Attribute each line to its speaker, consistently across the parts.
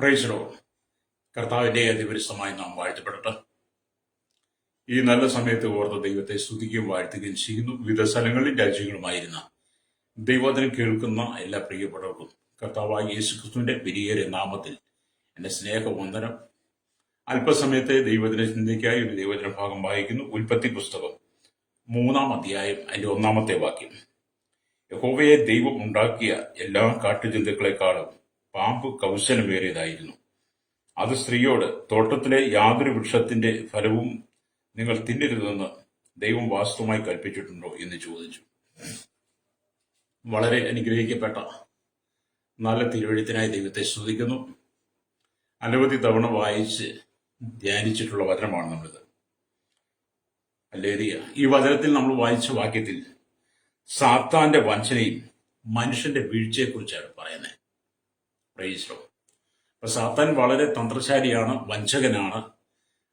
Speaker 1: Praise Lord. കർത്താവിന്റെ അതിപരിശുദ്ധമായി നാം വാഴ്ത്തപ്പെടട്ടെ. ഈ നല്ല സമയത്ത് ഓർത്ത് ദൈവത്തെ സ്തുതിക്കുകയും വാഴ്ത്തുകയും ചെയ്യുന്നു. വിവിധ സ്ഥലങ്ങളിലും രാജ്യങ്ങളുമായിരുന്ന ദൈവവചനം കേൾക്കുന്ന എല്ലാ പ്രിയപ്പെട്ടവർക്കും കർത്താവായ യേശുക്രിസ്തുവിന്റെ വലിയേറിയ നാമത്തിൽ എന്റെ സ്നേഹവന്ദനം. അല്പസമയത്തെ ദൈവവചന ചിന്തയ്ക്കായി ഒരു ദൈവവചന ഭാഗം വായിക്കുന്നു. ഉൽപ്പത്തി പുസ്തകം 3-ാം അധ്യായം അതിന്റെ 1-ാമത്തെ വാക്യം. യഹോവയെ ദൈവം ഉണ്ടാക്കിയ എല്ലാ കാട്ടുജന്തുക്കളെക്കാളും പാമ്പ് കൗശലമേറിയതായിരുന്നു. അത് സ്ത്രീയോട്, തോട്ടത്തിലെ യാതൊരു വൃക്ഷത്തിന്റെ ഫലവും നിങ്ങൾ തിന്നരുതെന്ന് ദൈവം വാസ്തവമായി കൽപ്പിച്ചിട്ടുണ്ടോ എന്ന് ചോദിച്ചു. വളരെ അനുഗ്രഹിക്കപ്പെട്ട നല്ല തിരുവെഴുത്തിനായി ദൈവത്തെ സ്തുതിക്കുന്നു. അനവധി തവണ വായിച്ച് ധ്യാനിച്ചിട്ടുള്ള വചനമാണ് നമ്മളിത്. ഹല്ലേലൂയ. ഈ വചനത്തിൽ നമ്മൾ വായിച്ച വാക്യത്തിൽ സാത്താന്റെ വഞ്ചനയും മനുഷ്യന്റെ വീഴ്ചയെക്കുറിച്ചാണ് പറയുന്നത്. Praise lord. അപ്പൊ സാത്താൻ വളരെ തന്ത്രശാലിയാണ്, വഞ്ചകനാണ്.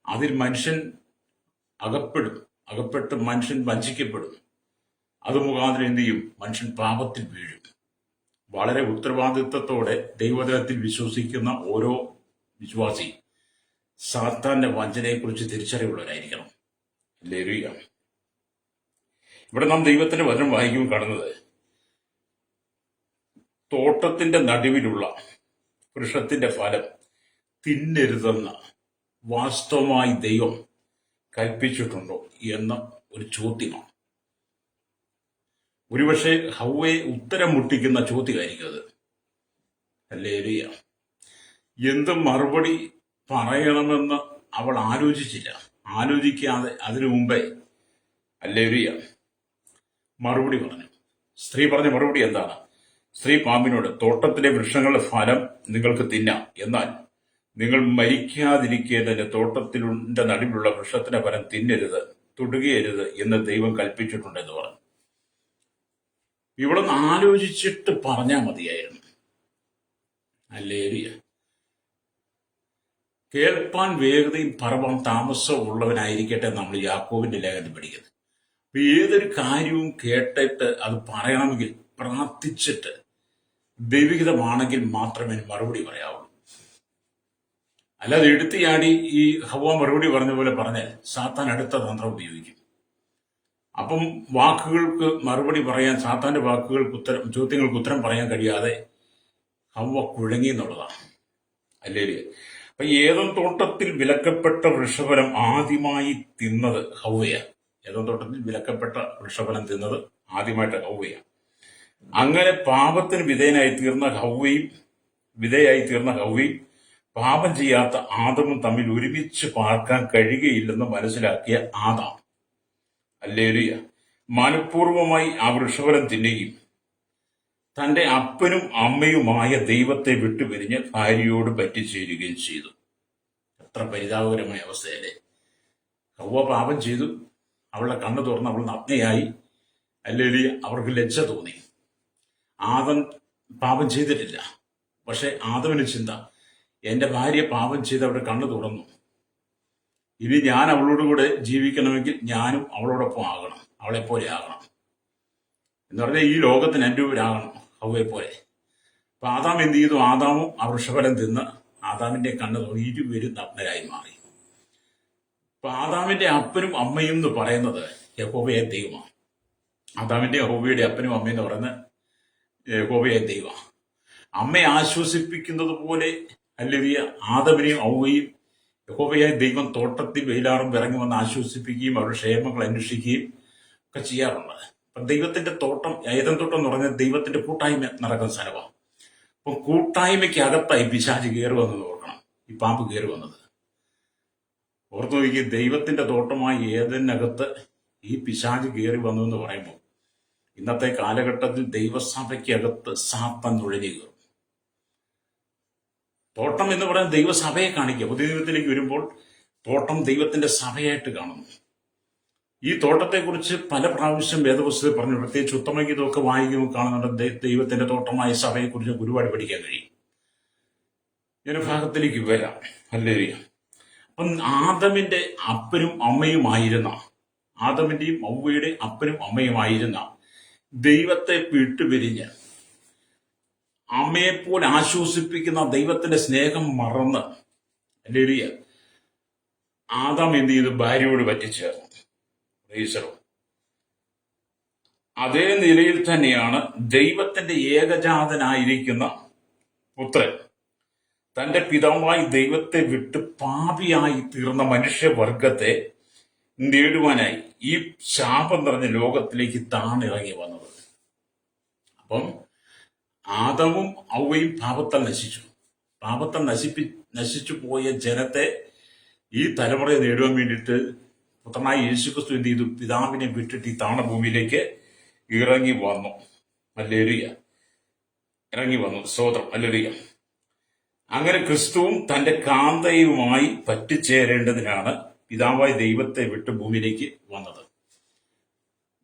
Speaker 1: അതിൽ മനുഷ്യൻ അകപ്പെട്ട് മനുഷ്യൻ വഞ്ചിക്കപ്പെടും. അത് മുഖാന്തരം എന്ത് ചെയ്യും? മനുഷ്യൻ പാപത്തിൽ വീഴും. വളരെ ഉത്തരവാദിത്വത്തോടെ ദൈവവചനത്തിൽ വിശ്വസിക്കുന്ന ഓരോ വിശ്വാസി സാത്താന്റെ വഞ്ചനയെക്കുറിച്ച് തിരിച്ചറിവുള്ളവരായിരിക്കണം. ഹല്ലേലൂയ. ഇവിടെ നാം ദൈവത്തിന്റെ വചനം വായിക്കുമ്പോൾ കാണുന്നത്, തോട്ടത്തിന്റെ നടുവിലുള്ള വൃക്ഷത്തിന്റെ ഫലം തിന്നരുതെന്ന് വാസ്തവമായി ദൈവം കൽപ്പിച്ചിട്ടുണ്ടോ എന്ന ഒരു ചോദ്യമാണ്. ഒരുപക്ഷെ ഹവ്വയെ ഉത്തരം മുട്ടിക്കുന്ന ചോദ്യമായിരിക്കും അത്. ഹല്ലേലൂയ. എന്ത് മറുപടി പറയണമെന്ന് അവൾ ആലോചിക്കാതെ അതിനു മുമ്പേ ഹല്ലേലൂയ മറുപടി പറഞ്ഞു. സ്ത്രീ പറഞ്ഞ മറുപടി എന്താണ്? സ്ത്രീ പാമ്പിനോട്, തോട്ടത്തിലെ വൃക്ഷങ്ങളുടെ ഫലം നിങ്ങൾക്ക് തിന്നാം, എന്നാൽ നിങ്ങൾ മരിക്കാതിരിക്കേണ്ടതിന് തോട്ടത്തിന്റെ നടുവിലുള്ള വൃക്ഷത്തിന്റെ ഫലം തിന്നരുത്, തൊടുകയരുത് എന്ന് ദൈവം കൽപ്പിച്ചിട്ടുണ്ടെന്ന് പറഞ്ഞു. ഇവിടുന്ന് ആലോചിച്ചിട്ട് പറഞ്ഞാൽ മതിയായിരുന്നു. ഹല്ലേലൂയ. കേൾപ്പാൻ വേഗതയും പറവാൻ താമസവും ഉള്ളവനായിരിക്കട്ടെ നമ്മൾ യാക്കോബിന്റെ ലേഖനത്തിൽ പഠിക്കുന്നത്. അപ്പൊ ഏതൊരു കാര്യവും കേട്ടിട്ട് അത് പറയണമെങ്കിൽ പ്രാർത്ഥിച്ചിട്ട് ദൈവികതമാണെങ്കിൽ മാത്രമേ മറുപടി പറയാവുള്ളൂ. അല്ലാതെ എടുത്തിയാടി ഈ ഹവ്വ മറുപടി പറഞ്ഞ പോലെ പറഞ്ഞാൽ സാത്താൻ അടുത്ത തന്ത്രം ഉപയോഗിക്കും. അപ്പം വാക്കുകൾക്ക് മറുപടി പറയാൻ, സാത്താന്റെ ചോദ്യങ്ങൾക്ക് ഉത്തരം പറയാൻ കഴിയാതെ ഹവ്വ കുഴങ്ങി എന്നുള്ളതാണ്. അല്ലേ? അപ്പൊ ഏദൻ തോട്ടത്തിൽ വിലക്കപ്പെട്ട വൃക്ഷഫലം ആദ്യമായി തിന്നത് ഹവ്വയാണ്. ഏദൻ തോട്ടത്തിൽ വിലക്കപ്പെട്ട വൃക്ഷഫലം തിന്നത് ആദ്യമായിട്ട് ഹവ്വയാണ്. അങ്ങനെ പാപത്തിന് വിധേയായി തീർന്ന ഹവ്വയും പാപം ചെയ്യാത്ത ആദമും തമ്മിൽ ഒരുമിച്ച് പാർക്കാൻ കഴിയുകയില്ലെന്ന് മനസ്സിലാക്കിയ ആദാം, ഹല്ലേലൂയ, മനഃപൂർവമായി ആ വൃക്ഷഫലം തിന്നുകയും തന്റെ അപ്പനും അമ്മയുമായ ദൈവത്തെ വിട്ടുപിരിഞ്ഞ് ഭാര്യയോട് പറ്റിച്ചേരുകയും ചെയ്തു. എത്ര പരിതാപകരമായ അവസ്ഥയല്ലേ. ഹവ്വ പാപം ചെയ്തു, അവളുടെ കണ്ണു തുറന്ന് അവൾ നഗ്നയായി. ഹല്ലേലൂയ. അവർക്ക് ലജ്ജ തോന്നി. ആദം പാപം ചെയ്തിട്ടില്ല. പക്ഷെ ആദമിന് ചിന്ത, എന്റെ ഭാര്യ പാപം ചെയ്ത് അവരുടെ കണ്ണു തുറന്നു, ഇനി ഞാൻ അവളോടുകൂടെ ജീവിക്കണമെങ്കിൽ ഞാനും അവളോടൊപ്പം ആകണം, അവളെ പോലെ ആകണം എന്ന് പറഞ്ഞാൽ ഈ ലോകത്തിന് അനുരൂപരാകണം ഹവ്വയെ പോലെ. അപ്പൊ ആദാം എന്ത് ചെയ്തു? ആദാമും ആ വൃക്ഷഫലം തിന്ന് ആദാമിന്റെ കണ്ണു തുറന്ന് ഇരുവരും നഗ്നരായി മാറി. അപ്പൊ ആദാമിന്റെ അപ്പനും അമ്മയും എന്ന് പറയുന്നത് യഹോവയെ ദൈവമാണ്. ആദാമിന്റെ യഹോവയുടെ അപ്പനും അമ്മയും എന്ന് പറയുന്നത് യഹോവയെ ദൈവമാണ്. അമ്മയെ ആശ്വസിപ്പിക്കുന്നത് പോലെ ഹല്ലേലൂയ ആദമിനെയും ഹവ്വയും യഹോവയായ ദൈവം തോട്ടത്തിൽ വെയിലാറും ഇറങ്ങി വന്ന് ആശ്വസിപ്പിക്കുകയും അവരുടെ ക്ഷേമങ്ങൾ അന്വേഷിക്കുകയും ഒക്കെ ചെയ്യാറുണ്ട്. അപ്പൊ ദൈവത്തിന്റെ തോട്ടം, ഏദൻ തോട്ടം എന്ന് പറഞ്ഞാൽ ദൈവത്തിന്റെ കൂട്ടായ്മ നടക്കുന്ന സ്ഥലമാണ്. അപ്പൊ കൂട്ടായ്മയ്ക്ക് അകത്തായി പിശാച് കയറി വന്നത് ഓർക്കണം. ഈ പാമ്പ് കയറി വന്നത് ഓർത്തു നോക്കി. ദൈവത്തിന്റെ തോട്ടമായി ഏദനകത്ത് ഈ പിശാച് കയറി വന്നു എന്ന് പറയുമ്പോൾ ഇന്നത്തെ കാലഘട്ടത്തിൽ ദൈവസഭയ്ക്കകത്ത് സാത്താൻ നുഴഞ്ഞു കയറും. തോട്ടം എന്ന് പറയുന്നത് ദൈവസഭയെ കാണിക്കുക. പുതിയ ദൈവത്തിലേക്ക് വരുമ്പോൾ തോട്ടം ദൈവത്തിന്റെ സഭയായിട്ട് കാണുന്നു. ഈ തോട്ടത്തെക്കുറിച്ച് പല പ്രാവശ്യം വേദപുസ്തകത്തിൽ പറഞ്ഞു. പ്രത്യേകിച്ച് ഉത്തമഗീതമൊക്കെ വായിക്കുമ്പോൾ കാണുന്നുണ്ട് ദൈവത്തിന്റെ തോട്ടമായ സഭയെക്കുറിച്ച് ഒരുപാട് പഠിക്കാൻ കഴിയും. ഞാൻ ഭാഗത്തിലേക്ക് വരാം. ഹല്ലേലൂയ. അപ്പം ആദമിന്റെ അപ്പനും അമ്മയുമായിരുന്ന, ആദമിന്റെയും ഹവ്വയുടെ അപ്പനും അമ്മയുമായിരുന്ന ദൈവത്തെ വിട്ടുപിരിഞ്ഞ് അമ്മയെപ്പോലെ ആശ്വസിപ്പിക്കുന്ന ദൈവത്തിന്റെ സ്നേഹം മറന്ന് ഹല്ലേലൂയ ആദാം എന്ത് ചെയ്തു? ഭാര്യയോട് പറ്റിച്ചേർന്നു. ഈശ്വരോ അതേ നിലയിൽ തന്നെയാണ് ദൈവത്തിന്റെ ഏകജാതനായിരിക്കുന്ന പുത്രൻ തന്റെ പിതാവായി ദൈവത്തെ വിട്ട് പാപിയായി തീർന്ന മനുഷ്യവർഗത്തെ നേടുവാനായി ഈ ശാപം നിറഞ്ഞ ലോകത്തിലേക്ക് താണിറങ്ങി വന്നത്. അപ്പം ആദമും ഔവയും പാപത്താൽ നശിച്ചു. പാപത്താൽ നശിച്ചു പോയ ജനത്തെ ഈ തലമുറയെ നേടുവാൻ വേണ്ടിയിട്ട് പുത്രനായ യേശുക്രിസ്തു എന്ത് ചെയ്തു? പിതാവിനെ വിട്ടിട്ട് ഈ താണഭൂമിയിലേക്ക് ഇറങ്ങി വന്നു. ഹല്ലേലൂയ. ഇറങ്ങി വന്നു. സ്തോത്രം. ഹല്ലേലൂയ. അങ്ങനെ ക്രിസ്തുവും തന്റെ കാന്തയുമായി പറ്റിച്ചേരേണ്ടതിനാണ് പിതാവായ ദൈവത്തെ വിട്ട് ഭൂമിയിലേക്ക് വന്നത്.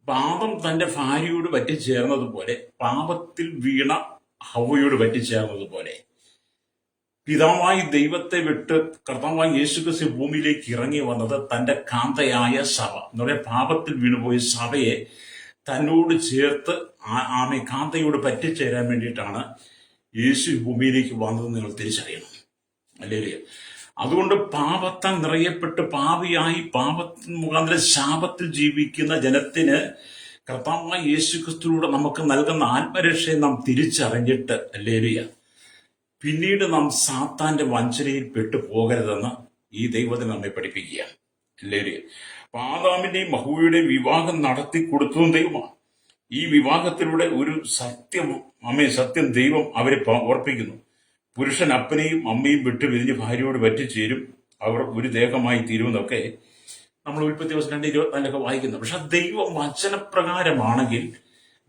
Speaker 1: പാപം തന്റെ ഭാര്യയോട് പറ്റിച്ചേർന്നതുപോലെ, പാപത്തിൽ വീണ ഹവ്വയോട് പറ്റിച്ചേർന്നതുപോലെ, പിതാവായി ദൈവത്തെ വിട്ട് കർത്താവായ യേശുക്രിസ്തു ഭൂമിയിലേക്ക് ഇറങ്ങി വന്നത് തന്റെ കാന്തയായ സഭ എന്ന് പറയുന്ന പാപത്തിൽ വീണുപോയ സഭയെ തന്നോട് ചേർത്ത് ആമെ കാന്തയോട് പറ്റിച്ചേരാൻ വേണ്ടിയിട്ടാണ് യേശു ഭൂമിയിലേക്ക് വന്നത്. നിങ്ങൾ തിരിച്ചറിയണം. ഹല്ലേലൂയ. അതുകൊണ്ട് പാപത്താൽ നിറയപ്പെട്ട് പാപിയായി പാപത്തിന് മുഖാന്തരം ശാപത്തിൽ ജീവിക്കുന്ന ജനത്തിന് കർത്താവായ യേശുക്രിസ്തുവിലൂടെ നമുക്ക് നൽകുന്ന ആത്മരക്ഷയെ നാം തിരിച്ചറിഞ്ഞിട്ട് ഹല്ലേലൂയ പിന്നീട് നാം സാത്താന്റെ വഞ്ചനയിൽ പെട്ടു പോകരുതെന്ന് ഈ ദൈവത്തിന് നമ്മെ പഠിപ്പിക്കുക. ഹല്ലേലൂയ. ആദാമിന്റെയും ഹവ്വയുടെയും വിവാഹം നടത്തി കൊടുത്തതും ദൈവമാണ്. ഈ വിവാഹത്തിലൂടെ ഒരു സത്യം ദൈവം അവരെ ഓർപ്പിക്കുന്നു. പുരുഷൻ അപ്പനെയും അമ്മയും വിട്ട് പിരിഞ്ഞ് ഭാര്യയോട് പറ്റിച്ചേരും, അവർ ഒരു ദേഹമായി തീരുമെന്നൊക്കെ നമ്മൾ ഉൽപ്പത്തി 2:24 വായിക്കുന്നു. പക്ഷെ ദൈവം വചനപ്രകാരമാണെങ്കിൽ,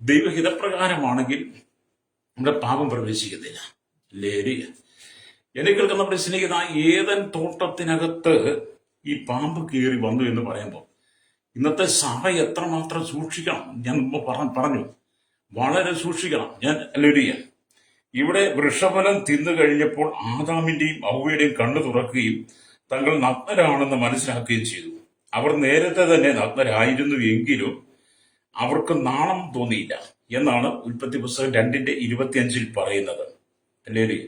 Speaker 1: ദൈവഹിതപ്രകാരമാണെങ്കിൽ നമ്മുടെ പാപം പ്രവേശിക്കുന്നില്ല. ഹല്ലേലൂയ. എന്നെ കേൾക്കുന്ന നമ്മുടെ സ്നേഹിത, ഏദൻ തോട്ടത്തിനകത്ത് ഈ പാമ്പ് കയറി വന്നു എന്ന് പറയുമ്പോൾ ഇന്നത്തെ സഭ എത്രമാത്രം സൂക്ഷിക്കണം. ഞാൻ മുമ്പ് പറഞ്ഞു, വളരെ സൂക്ഷിക്കണം. ഹല്ലേലൂയ. ഇവിടെ വൃഷഫലം തിന്നു കഴിഞ്ഞപ്പോൾ ആദാമിന്റെയും ഹവ്വയുടെയും കണ്ണു തുറക്കുകയും തങ്ങൾ നഗ്നരാണെന്ന് മനസ്സിലാക്കുകയും ചെയ്തു. അവർ നേരത്തെ തന്നെ നഗ്നരായിരുന്നു എങ്കിലും അവർക്ക് നാണം തോന്നിയില്ല എന്നാണ് ഉൽപ്പത്തി പുസ്തകം 2:25 പറയുന്നത്. ഹല്ലേലൂയ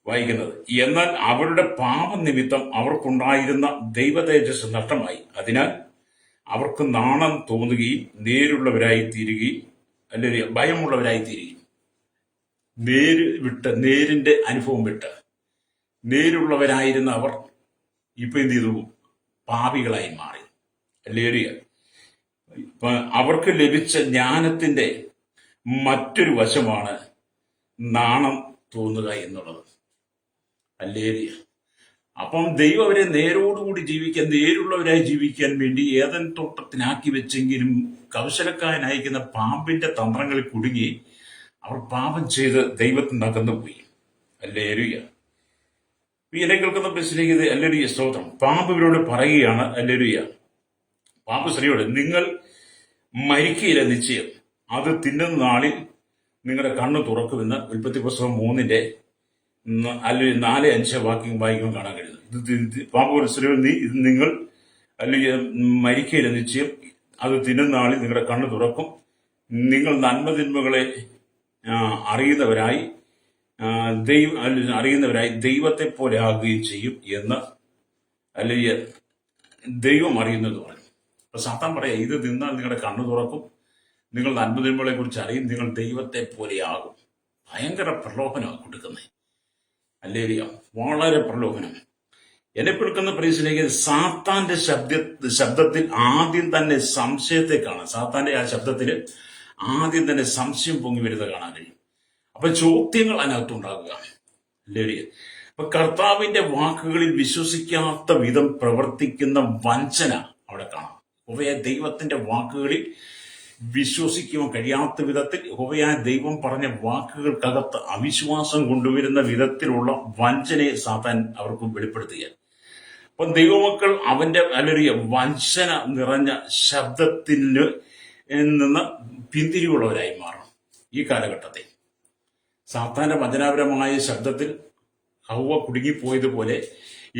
Speaker 1: വായിക്കുന്നത്. എന്നാൽ അവരുടെ പാപനിമിത്തം അവർക്കുണ്ടായിരുന്ന ദൈവതേജസ് നഷ്ടമായി. അതിനാൽ അവർക്ക് നാണം തോന്നുകയും നേരുള്ളവരായി തീരുകയും അല്ലെങ്കിൽ ഭയമുള്ളവരായി തീരുകയും നേരിന്റെ അനുഭവം വിട്ട് നേരുള്ളവരായിരുന്ന അവർ ഇപ്പൊ എന്ത് ചെയ്തു? പാപികളായി മാറി. ഹല്ലേലൂയ. അവർക്ക് ലഭിച്ച ജ്ഞാനത്തിന്റെ മറ്റൊരു വശമാണ് നാണം തോന്നുക എന്നുള്ളത്. ഹല്ലേലൂയ. അപ്പം ദൈവം അവരെ നേരോടുകൂടി ജീവിക്കാൻ, നേരുള്ളവരായി ജീവിക്കാൻ വേണ്ടി ഏദൻ തോട്ടത്തിനാക്കി വെച്ചെങ്കിലും കൗശലക്കാരനയക്കുന്ന പാമ്പിന്റെ തന്ത്രങ്ങളിൽ കുടുങ്ങി അവർ പാപം ചെയ്ത് ദൈവത്തിന് അകന്നുപോയി. ഹല്ലേലൂയ. എന്നെ കേൾക്കുന്ന പ്രശ്നിക്കുന്നത് ഹല്ലേലൂയ സ്തോത്രം. പാമ്പ് ഇവരോട് പറയുകയാണ്, ഹല്ലേലൂയ, പാമ്പ് സ്ത്രീയോട്, നിങ്ങൾ മരിക്കയില്ല നിശ്ചയം, അത് തിന്നുന്ന നാളിൽ നിങ്ങളുടെ കണ്ണ് തുറക്കുമെന്ന് ഉൽപ്പത്തി പുസ്തകം 3:4-5 വാക്യം കാണാൻ കഴിയുന്നു. പാമ്പ് സ്ത്രീയോട്, നിങ്ങൾ അല്ലെങ്കിൽ മരിക്കയില്ല നിശ്ചയം, അത് തിന്നുന്ന നാളിൽ നിങ്ങളുടെ കണ്ണ് തുറക്കും, നിങ്ങൾ നന്മതിന്മകളെ അറിയുന്നവരായി ദൈവത്തെ പോലെ ആകുകയും ചെയ്യും എന്ന് അല്ലെങ്കിൽ ദൈവം അറിയുന്നത് പറഞ്ഞു. അപ്പൊ സാത്താൻ പറയാ, ഇത് തിന്നാൽ നിങ്ങളുടെ കണ്ണു തുറക്കും, നിങ്ങൾ നന്മതിന്മകളെ കുറിച്ച് അറിയും, നിങ്ങൾ ദൈവത്തെ പോലെയാകും. ഭയങ്കര പ്രലോഭനമാണ് കൊടുക്കുന്നത്. ഹല്ലേലൂയ. വളരെ പ്രലോഭനം. എന്നെ കൊടുക്കുന്ന പ്രീസിലേക്ക് സാത്താന്റെ ശബ്ദത്തിൽ ആദ്യം തന്നെ സംശയത്തെ കാണാം. സാത്താന്റെ ആ ശബ്ദത്തിൽ ആദ്യം തന്നെ സംശയം പൊങ്ങി വരുന്നത് കാണാൻ കഴിയും. അപ്പൊ ചോദ്യങ്ങൾ അതിനകത്തുണ്ടാകുക. ഹല്ലേലൂയ. അപ്പൊ കർത്താവിന്റെ വാക്കുകളിൽ വിശ്വസിക്കാത്ത വിധം പ്രവർത്തിക്കുന്ന വഞ്ചന അവിടെ കാണാം. യഹോവയായ ദൈവത്തിന്റെ വാക്കുകളിൽ വിശ്വസിക്കുവാൻ കഴിയാത്ത വിധത്തിൽ യഹോവയായ ദൈവം പറഞ്ഞ വാക്കുകൾക്കകത്ത് അവിശ്വാസം കൊണ്ടുവരുന്ന വിധത്തിലുള്ള വഞ്ചനയെ സാത്താൻ അവർക്ക് വെളിപ്പെടുത്തുക. അപ്പൊ ദൈവമക്കൾ അവന്റെ ഹല്ലേലൂയ വഞ്ചന നിറഞ്ഞ ശബ്ദത്തിൽ നിന്ന് പിന്തിരിവുള്ളവരായി മാറും. ഈ കാലഘട്ടത്തിൽ സാത്താന്റെ വചനാപരമായ ശബ്ദത്തിൽ ഹവ്വ കുടുങ്ങിപ്പോയതുപോലെ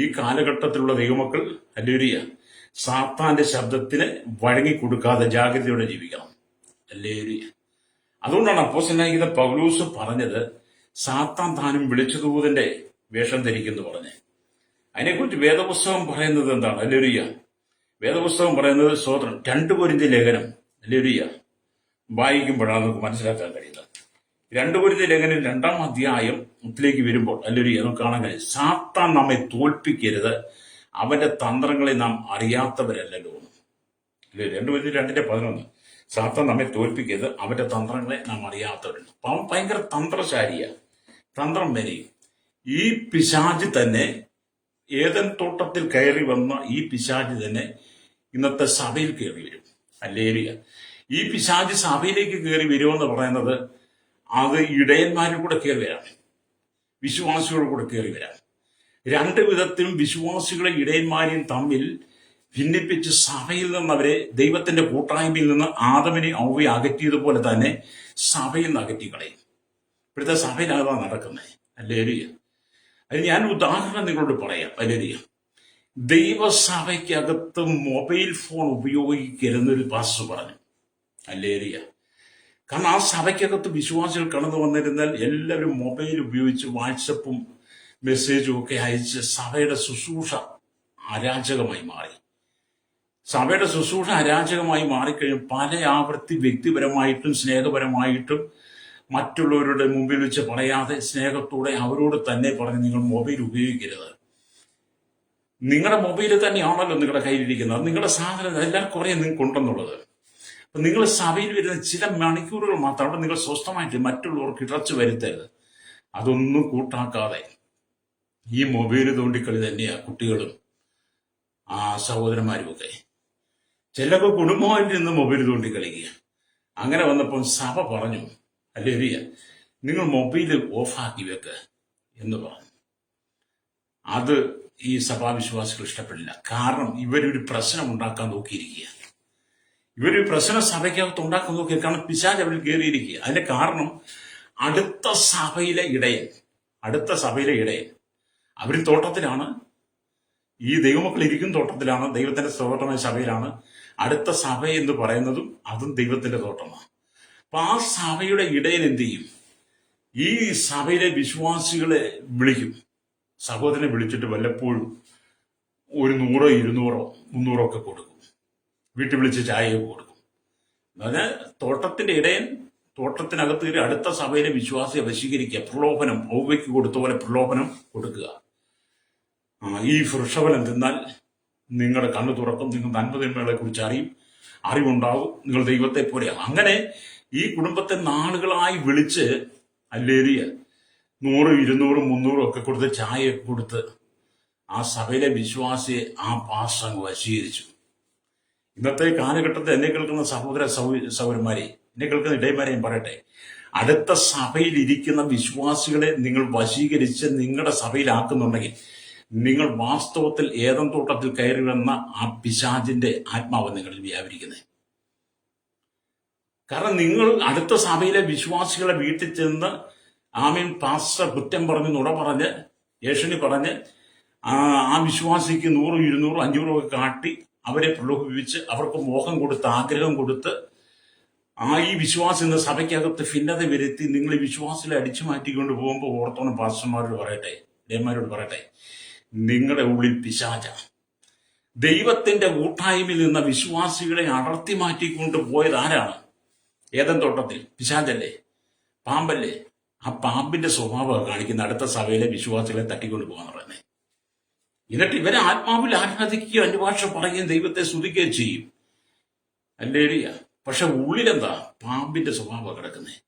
Speaker 1: ഈ കാലഘട്ടത്തിലുള്ള ദൈവമക്കൾ ഹല്ലേലൂയ സാത്താന്റെ ശബ്ദത്തിന് വഴങ്ങിക്കൊടുക്കാതെ ജാഗ്രതയോടെ ജീവിക്കണം. ഹല്ലേലൂയ. അതുകൊണ്ടാണ് അപ്പോസ്തലനായ പൗലോസ് പറഞ്ഞത്, സാത്താൻ താനും വിളിച്ചതൂതന്റെ വേഷം ധരിക്കുന്നു പറഞ്ഞ്. അതിനെക്കുറിച്ച് വേദപുസ്തകം പറയുന്നത് എന്താണ്? ഹല്ലേലൂയ. വേദപുസ്തകം പറയുന്നത് സ്തോത്രം 2 കൊരിന്ത്യർ ലേഖനം ഹല്ലേലൂയ വായിക്കുമ്പോഴാണ് നമുക്ക് മനസ്സിലാക്കാൻ കഴിയുന്നത്. 2 കൊരിന്ത്യർ ലേഖനം 2-ാം അധ്യായത്തിലേക്ക് വരുമ്പോൾ ഹല്ലേലൂയ നമുക്ക് കാണാൻ കഴിയും, സാത്താൻ നമ്മെ തോൽപ്പിക്കരുത്, അവന്റെ തന്ത്രങ്ങളെ നാം അറിയാത്തവരല്ലല്ലോ. 2 കൊരിന്ത്യർ 2:11. സാത്താൻ നമ്മെ തോൽപ്പിക്കരുത്, അവന്റെ തന്ത്രങ്ങളെ നാം അറിയാത്തവരുണ്ട്. അപ്പൊ അവൻ ഭയങ്കര തന്ത്രശാലിയ, തന്ത്രം വരെയും. ഈ പിശാചി തന്നെ, ഏദൻ തോട്ടത്തിൽ കയറി വന്ന ഈ പിശാചി തന്നെ ഇന്നത്തെ സഭയിൽ കയറി വരും. ഹല്ലേലൂയ. ഈ പിശാചി സഭയിലേക്ക് കയറി വരുമെന്ന് പറയുന്നത് അത് ഇടയന്മാരിൽ കൂടെ കയറി വരാം, വിശ്വാസികളുടെ കൂടെ കയറി വരാം. 2 വിധത്തിലും വിശ്വാസികളെ ഇടയന്മാരെയും തമ്മിൽ ഭിന്നിപ്പിച്ച് സഭയിൽ നിന്ന് അവരെ ദൈവത്തിന്റെ കൂട്ടായ്മയിൽ നിന്ന് ആദമിനെ ഔവയെ അകറ്റിയതുപോലെ തന്നെ സഭയിൽ നിന്ന് അകറ്റിക്കളയും. ഇപ്പോഴത്തെ സഭയിൽ അതാ നടക്കുന്നത്. ഹല്ലേലൂയ. അത് ഞാൻ ഉദാഹരണം നിങ്ങളോട് പറയാം. ഹല്ലേലൂയ. ദൈവസഭയ്ക്കകത്ത് മൊബൈൽ ഫോൺ ഉപയോഗിക്കരുതെന്നൊരു പാസ്റ്റർ പറഞ്ഞു. ഹല്ലേലൂയ. കാരണം ആ സഭയ്ക്കകത്ത് വിശ്വാസികൾ കടന്നു വന്നിരുന്നാൽ എല്ലാവരും മൊബൈൽ ഉപയോഗിച്ച് വാട്സപ്പും മെസ്സേജും ഒക്കെ അയച്ച് സഭയുടെ ശുശ്രൂഷ അരാജകമായി മാറി. സഭയുടെ ശുശ്രൂഷ അരാജകമായി മാറിക്കഴിഞ്ഞ് പല ആവർത്തി വ്യക്തിപരമായിട്ടും സ്നേഹപരമായിട്ടും മറ്റുള്ളവരുടെ മുമ്പിൽ വെച്ച് പറയാതെ സ്നേഹത്തോടെ അവരോട് തന്നെ പറഞ്ഞ് നിങ്ങൾ മൊബൈൽ ഉപയോഗിക്കരുത്. നിങ്ങളുടെ മൊബൈൽ തന്നെയാണല്ലോ നിങ്ങളുടെ കയ്യിലിരിക്കുന്നത്, അത് നിങ്ങളുടെ സാധനം, അതെല്ലാം കുറേ നിങ്ങൾക്ക് ഉണ്ടെന്നുള്ളത്. അപ്പൊ നിങ്ങൾ സഭയിൽ വരുന്ന ചില മണിക്കൂറുകൾ മാത്രം അവിടെ നിങ്ങൾ സ്വസ്ഥമായിട്ട് മറ്റുള്ളവർക്ക് ഇടർച്ച വരുത്തരുത്. അതൊന്നും കൂട്ടാക്കാതെ ഈ മൊബൈൽ തോണ്ടിക്കളി തന്നെയാ കുട്ടികളും സഹോദരന്മാരും ഒക്കെ. ചിലപ്പോൾ കുടുംബമായിട്ട് നിന്ന് മൊബൈൽ തോണ്ടിക്കളിക്കുക. അങ്ങനെ വന്നപ്പം സഭ പറഞ്ഞു, ഹല്ലേലൂയ, നിങ്ങൾ മൊബൈൽ ഓഫാക്കി വെക്ക് എന്ന് പറഞ്ഞു. അത് ഈ സഭാവിശ്വാസികൾ ഇഷ്ടപ്പെടില്ല. കാരണം ഇവരൊരു പ്രശ്നം ഉണ്ടാക്കാൻ നോക്കിയിരിക്കുക. ഇവരൊരു പ്രശ്നം സഭയ്ക്കകത്ത് ഉണ്ടാക്കാൻ നോക്കിയ, കാരണം പിശാച് അവരിൽ കയറിയിരിക്കുക. അതിന്റെ കാരണം അടുത്ത സഭയിലെ ഇടയൻ അവരും തോട്ടത്തിലാണ്, ഈ ദൈവമക്കൾ ഇരിക്കുന്ന തോട്ടത്തിലാണ്, ദൈവത്തിന്റെ തോട്ടമായ സഭയിലാണ്. അടുത്ത സഭ എന്ന് പറയുന്നതും അതും ദൈവത്തിന്റെ തോട്ടമാണ്. അപ്പൊ ആ സഭയുടെ ഇടയൻ എന്ത് ചെയ്യും? ഈ സഭയിലെ വിശ്വാസികളെ വിളിക്കും. സഹോദരനെ വിളിച്ചിട്ട് വല്ലപ്പോഴും ഒരു 100, 200, 300 ഒക്കെ കൊടുക്കും. വീട്ടിൽ വിളിച്ച് ചായയൊക്കെ കൊടുക്കും. അതായത് തോട്ടത്തിന്റെ ഇടയൻ തോട്ടത്തിനകത്ത് കയറി അടുത്ത സഭയിലെ വിശ്വാസിയെ വശീകരിക്കുക, പ്രലോഭനം, ഔവയ്ക്ക് കൊടുത്ത പോലെ പ്രലോഭനം കൊടുക്കുക. ഈ വൃക്ഷഫലം തിന്നാൽ നിങ്ങളുടെ കണ്ണു തുറക്കും, നിങ്ങൾ നന്മതിന്മകളെ കുറിച്ച് അറിവുണ്ടാവും, നിങ്ങൾ ദൈവത്തെ പോലെയാകും. അങ്ങനെ ഈ കുടുംബത്തെ നാളുകളായി വിളിച്ച് ഹല്ലേലൂയ 100, 200, 300 ഒക്കെ കൊടുത്ത് ചായയൊക്കെ കൊടുത്ത് ആ സഭയിലെ വിശ്വാസിയെ ആ പാസ്റ്റർ അങ്ങ് വശീകരിച്ചു. ഇന്നത്തെ കാലഘട്ടത്തിൽ എന്നെ കേൾക്കുന്ന സഹോദരന്മാരെ, എന്നെ കേൾക്കുന്ന ഇടയന്മാരെയും പറയട്ടെ, അടുത്ത സഭയിൽ ഇരിക്കുന്ന വിശ്വാസികളെ നിങ്ങൾ വശീകരിച്ച് നിങ്ങളുടെ സഭയിലാക്കുന്നുണ്ടെങ്കിൽ നിങ്ങൾ വാസ്തവത്തിൽ ഏദൻ തോട്ടത്തിൽ കയറി വന്ന ആ പിശാചിന്റെ ആത്മാവ് നിങ്ങളിൽ വ്യാപരിക്കുന്നത്. കാരണം നിങ്ങൾ അടുത്ത സഭയിലെ വിശ്വാസികളെ വീട്ടിൽ ചെന്ന് ആമീൻ പാസ്റ്റർ കുറ്റം പറഞ്ഞ് നുണ പറഞ്ഞ് ഏഷണി പറഞ്ഞ് ആ വിശ്വാസിക്ക് 100, 200, 500 ഒക്കെ കാട്ടി അവരെ പ്രലോഭിപ്പിച്ച് അവർക്ക് മോഹം കൊടുത്ത് ആഗ്രഹം കൊടുത്ത് ഈ വിശ്വാസം എന്ന സഭയ്ക്കകത്ത് ഭിന്നത വരുത്തി നിങ്ങൾ ഈ വിശ്വാസികളെ അടിച്ചു മാറ്റിക്കൊണ്ട് പോകുമ്പോൾ ഓർത്തോണം പാസ്റ്റർമാരോട് പറയട്ടെ, ദേവന്മാരോട് പറയട്ടെ, നിങ്ങളുടെ ഉള്ളിൽ പിശാച ദൈവത്തിന്റെ കൂട്ടായ്മയിൽ നിന്ന വിശ്വാസികളെ അടർത്തി മാറ്റിക്കൊണ്ട് പോയത് ആരാണ്? ഏദൻ തോട്ടത്തിൽ പിശാചല്ലേ, പാമ്പല്ലേ? ആ പാമ്പിന്റെ സ്വഭാവം കാണിക്കുന്ന അടുത്ത സഭയിലെ വിശ്വാസികളെ തട്ടിക്കൊണ്ട് പോകാന്ന് പറയുന്നത്. എന്നിട്ട് ഇവരെ ആത്മാവിൽ ആരാധിക്കുകയോ അന്യഭാഷ പറയുകയും ദൈവത്തെ സ്തുതിക്കുകയും ചെയ്യും. ഹല്ലേലൂയ. പക്ഷെ ഉള്ളിലെന്താ? പാമ്പിന്റെ സ്വഭാവം കിടക്കുന്നത്.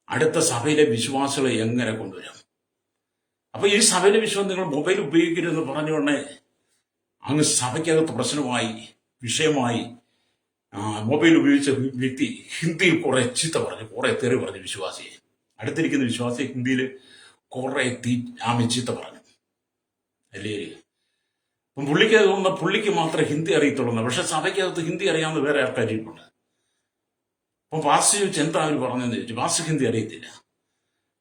Speaker 1: അടുത്ത സഭയിലെ വിശ്വാസികളെ എങ്ങനെ കൊണ്ടുവരാം? അപ്പൊ ഈ സഭയിലെ വിശ്വാസം നിങ്ങൾ മൊബൈൽ ഉപയോഗിക്കരുതെന്ന് പറഞ്ഞുകൊണ്ടേ അങ്ങ് സഭയ്ക്കകത്ത് പ്രശ്നമായി, വിഷയമായി. മൊബൈൽ ഉപയോഗിച്ച വ്യക്തി ഹിന്ദിയിൽ കുറെ ചീത്ത പറഞ്ഞു, കുറെ തെറി പറഞ്ഞു വിശ്വാസിയെ. അടുത്തിരിക്കുന്ന വിശ്വാസിയെ ഹിന്ദിയിൽ കുറെ ചീത്ത പറഞ്ഞു. അല്ലേ? അപ്പം പുള്ളിക്ക് തോന്നുന്ന പുള്ളിക്ക് മാത്രമേ ഹിന്ദി അറിയത്തുള്ളൂ. പക്ഷെ സഭയ്ക്കകത്ത് ഹിന്ദി അറിയാവുന്ന വേറെ ആൾക്കാരിട്ടുണ്ട്. അപ്പം പാസ്റ്റർ ചോദിച്ചു എന്താ അവർ പറഞ്ഞെന്ന് ചോദിച്ചു. പാസ്റ്റർ ഹിന്ദി അറിയത്തില്ല.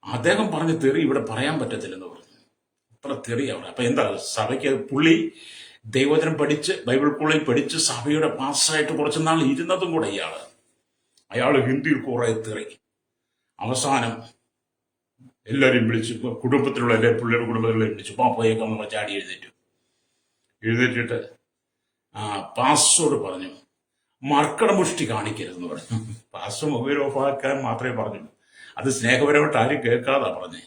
Speaker 1: അദ്ദേഹം പറഞ്ഞ തെറി ഇവിടെ പറയാൻ പറ്റത്തില്ലെന്ന് പറഞ്ഞു. അത്ര തെറി അവിടെ. അപ്പൊ എന്താ സഭയ്ക്ക് പുള്ളി ദൈവവചനം പഠിച്ച് ബൈബിൾ സ്കൂളിൽ പഠിച്ച് സഭയുടെ പാസ്റ്ററായിട്ട് കുറച്ച് നാൾ ഇരുന്നതും കൂടെ അയാള് ഹിന്ദിയിൽ കുറെ തെറി. അവസാനം എല്ലാവരെയും വിളിച്ചു, കുടുംബത്തിലുള്ള എല്ലാ പിള്ളേരുടെ കുടുംബത്തിലുള്ള വിളിച്ചു, പാപ്പയൊക്കെ നമ്മൾ ചാടി എഴുന്നേറ്റിട്ട് പാസ്റ്റോട് പറഞ്ഞു, മർക്കടമുഷ്ടി കാണിക്കരുതെന്ന് പറഞ്ഞു. പാസ്റ്റർ മൊബൈൽ ഓഫാക്കാൻ മാത്രമേ പറഞ്ഞുള്ളൂ. അത് സ്നേഹപരമായിട്ട് ആരും കേൾക്കാതാ പറഞ്ഞേ.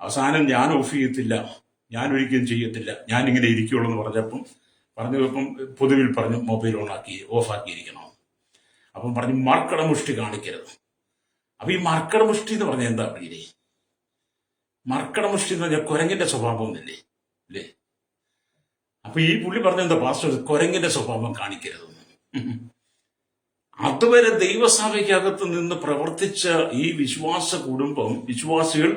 Speaker 1: അവസാനം ഞാൻ ഓഫ് ചെയ്യത്തില്ല, ഞാൻ ഒരിക്കലും ചെയ്യത്തില്ല, ഞാനിങ്ങനെ ഇരിക്കുള്ളൂ എന്ന് പറഞ്ഞപ്പം പൊതുവിൽ പറഞ്ഞു മൊബൈൽ ഓഫാക്കിയിരിക്കണം. അപ്പം പറഞ്ഞു മർക്കടമുഷ്ടി കാണിക്കരുത്. അപ്പൊ ഈ മർക്കടമുഷ്ടി എന്ന് പറഞ്ഞാൽ എന്താ പ്രിയരെ? മർക്കടമുഷ്ടി എന്ന് പറഞ്ഞാൽ കുരങ്ങിന്റെ സ്വഭാവം ഒന്നില്ലേ അല്ലേ? അപ്പൊ ഈ പുള്ളി പറഞ്ഞെന്താ പാസ്റ്റർ, കുരങ്ങിന്റെ സ്വഭാവം കാണിക്കരുതെന്ന്. അതുവരെ ദൈവസഭയ്ക്കകത്ത് നിന്ന് പ്രവർത്തിച്ച ഈ വിശ്വാസ കുടുംബം, വിശ്വാസികൾ